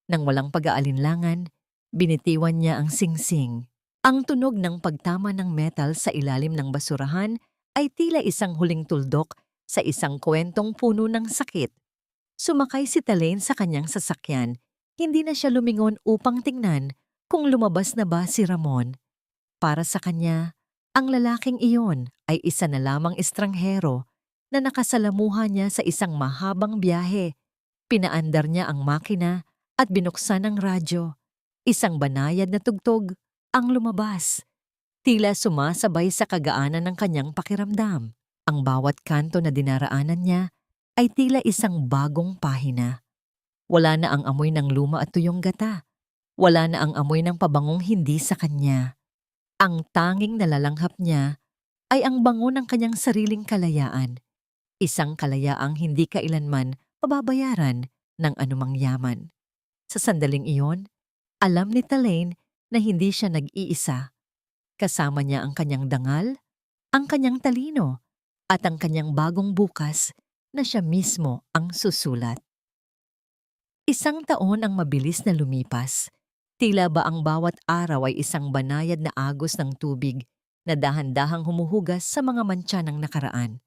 Nang walang pag-aalinlangan, binitiwan niya ang singsing. Ang tunog ng pagtama ng metal sa ilalim ng basurahan ay tila isang huling tuldok sa isang kwentong puno ng sakit. Sumakay si Talaine sa kanyang sasakyan. Hindi na siya lumingon upang tingnan kung lumabas na ba si Ramon. Para sa kanya, ang lalaking iyon ay isa na lamang estranghero na nakasalamuha niya sa isang mahabang biyahe. Pinaandar niya ang makina at binuksan ang radyo. Isang banayad na tugtog ang lumabas. Tila sumasabay sa kagaanan ng kanyang pakiramdam. Ang bawat kanto na dinaraanan niya ay tila isang bagong pahina. Wala na ang amoy ng luma at tuyong gata. Wala na ang amoy ng pabangong hindi sa kanya. Ang tanging nalalanghap niya ay ang bango ng kanyang sariling kalayaan. Isang kalayaang hindi kailanman pababayaran ng anumang yaman. Sa sandaling iyon, alam ni Talaine na hindi siya nag-iisa. Kasama niya ang kanyang dangal, ang kanyang talino, at ang kanyang bagong bukas na siya mismo ang susulat. 1 taon ang mabilis na lumipas. Tila ba ang bawat araw ay isang banayad na agos ng tubig na dahan-dahang humuhugas sa mga mantsa ng nakaraan.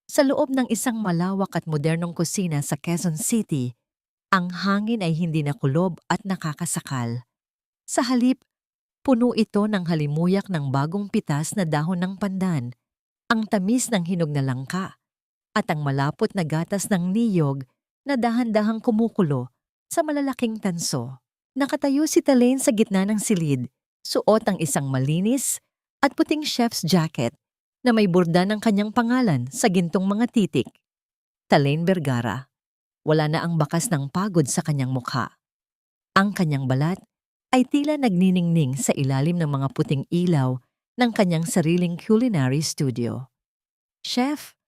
Sa loob ng isang malawak at modernong kusina sa Quezon City, ang hangin ay hindi nakulob at nakakasakal. Sa halip, puno ito ng halimuyak ng bagong pitas na dahon ng pandan, ang tamis ng hinog na langka, at ang malapot na gatas ng niyog na dahan-dahang kumukulo sa malalaking tanso. Nakatayo si Talaine sa gitna ng silid, suot ang isang malinis at puting chef's jacket na may borda ng kanyang pangalan sa gintong mga titik. Talaine Vergara. Wala na ang bakas ng pagod sa kanyang mukha. Ang kanyang balat ay tila nagniningning sa ilalim ng mga puting ilaw ng kanyang sariling culinary studio. "Chef,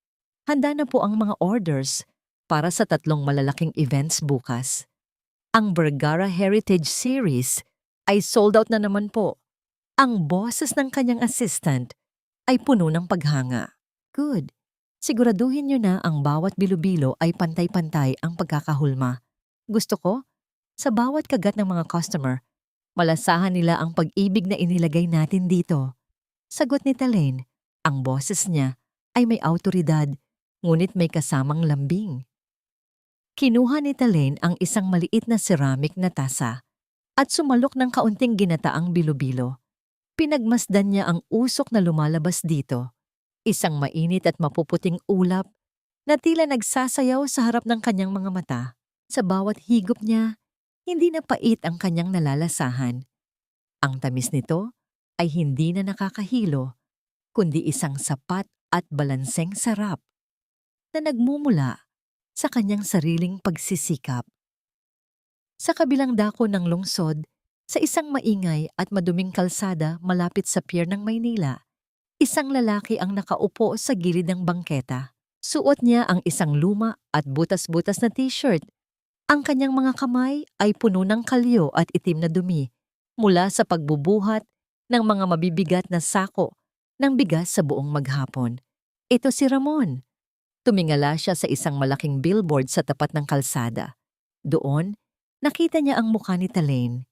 handa na po ang mga orders para sa 3 malalaking events bukas. Ang Vergara Heritage Series ay sold out na naman po." Ang boses ng kanyang assistant ay puno ng paghanga. "Good. Siguraduhin niyo na ang bawat bilo-bilo ay pantay-pantay ang pagkakahulma. Gusto ko, sa bawat kagat ng mga customer, malasahan nila ang pag-ibig na inilagay natin dito." Sagot ni Talaine. Ang boses niya ay may awtoridad, ngunit may kasamang lambing. Kinuha ni Talaine ang isang maliit na ceramic na tasa at sumalok ng kaunting ginataang bilo-bilo. Pinagmasdan niya ang usok na lumalabas dito. Isang mainit at mapuputing ulap na tila nagsasayaw sa harap ng kanyang mga mata. Sa bawat higop niya, hindi na pait ang kanyang nalalasahan. Ang tamis nito ay hindi na nakakahilo, kundi isang sapat at balanseng sarap. na nagmumula sa kanyang sariling pagsisikap. Sa kabilang dako ng lungsod, sa isang maingay at maduming kalsada malapit sa pier ng Maynila, isang lalaki ang nakaupo sa gilid ng bangketa. Suot niya ang isang luma at butas-butas na t-shirt. Ang kanyang mga kamay ay puno ng kalyo at itim na dumi mula sa pagbubuhat ng mga mabibigat na sako ng bigas sa buong maghapon. Ito si Ramon. Tumingala siya sa isang malaking billboard sa tapat ng kalsada. Doon, nakita niya ang mukha ni Talaine.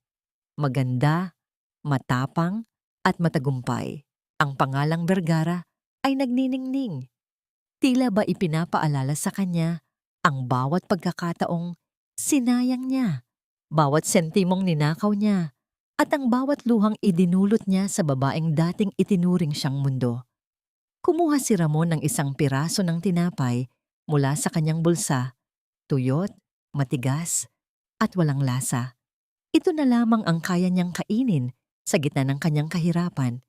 Maganda, matapang, at matagumpay. Ang pangalang Vergara ay nagniningning. Tila ba ipinapaalala sa kanya ang bawat pagkakataong sinayang niya, bawat sentimong ninakaw niya, at ang bawat luhang idinulot niya sa babaeng dating itinuring siyang mundo. Kumuha si Ramon ng isang piraso ng tinapay mula sa kanyang bulsa, tuyot, matigas, at walang lasa. Ito na lamang ang kaya niyang kainin sa gitna ng kanyang kahirapan.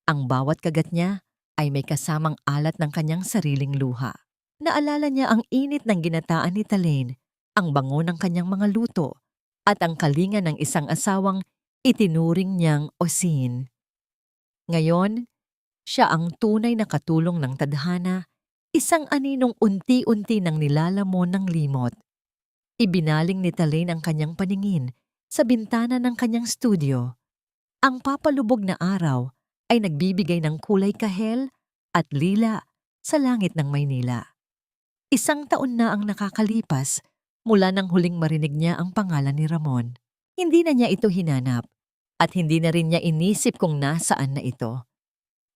Ang bawat kagat niya ay may kasamang alat ng kanyang sariling luha. Naalala niya ang init ng ginataan ni Talaine, ang bango ng kanyang mga luto, at ang kalinga ng isang asawang itinuring niyang osin. Ngayon, siya ang tunay na katulong ng tadhana, isang aninong unti-unti nang nilalamon ng limot. Ibinaling ni Talaine ang kanyang paningin sa bintana ng kanyang studio. Ang papalubog na araw ay nagbibigay ng kulay kahel at lila sa langit ng Maynila. Isang taon na ang nakakalipas mula nang huling marinig niya ang pangalan ni Ramon. Hindi na niya ito hinanap at hindi na rin niya inisip kung nasaan na ito.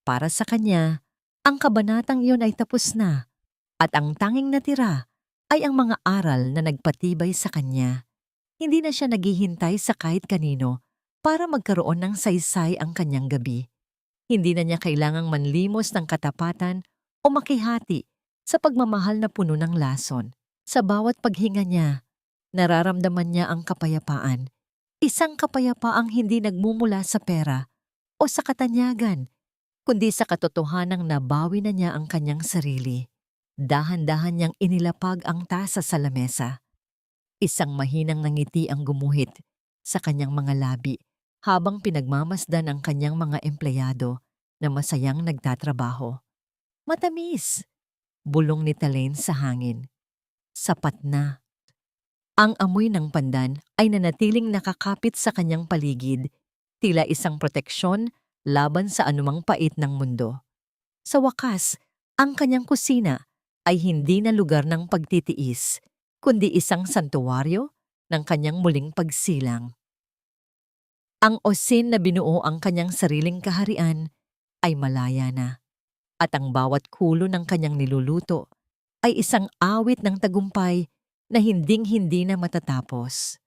Para sa kanya, ang kabanatang iyon ay tapos na at ang tanging natira ay ang mga aral na nagpatibay sa kanya. Hindi na siya naghihintay sa kahit kanino para magkaroon ng saysay ang kanyang gabi. Hindi na niya kailangang manlimos ng katapatan o makihati sa pagmamahal na puno ng lason. Sa bawat paghinga niya, nararamdaman niya ang kapayapaan. Isang kapayapaang hindi nagmumula sa pera o sa katanyagan, kundi sa katotohanang nabawi na niya ang kanyang sarili. Dahan-dahan niyang inilapag ang tasa sa lamesa. Isang mahinang ngiti ang gumuhit sa kanyang mga labi habang pinagmamasdan ang kanyang mga empleyado na masayang nagtatrabaho. Matamis, bulong ni Talaine sa hangin. Sapat na. Ang amoy ng pandan ay nanatiling nakakapit sa kanyang paligid, tila isang proteksyon laban sa anumang pait ng mundo. Sa wakas, ang kanyang kusina ay hindi na lugar ng pagtitiis, kundi isang santuwaryo ng kanyang muling pagsilang. Ang osin na binuo ang kanyang sariling kaharian ay malaya na, at ang bawat kulo ng kanyang niluluto ay isang awit ng tagumpay na hinding-hindi na matatapos.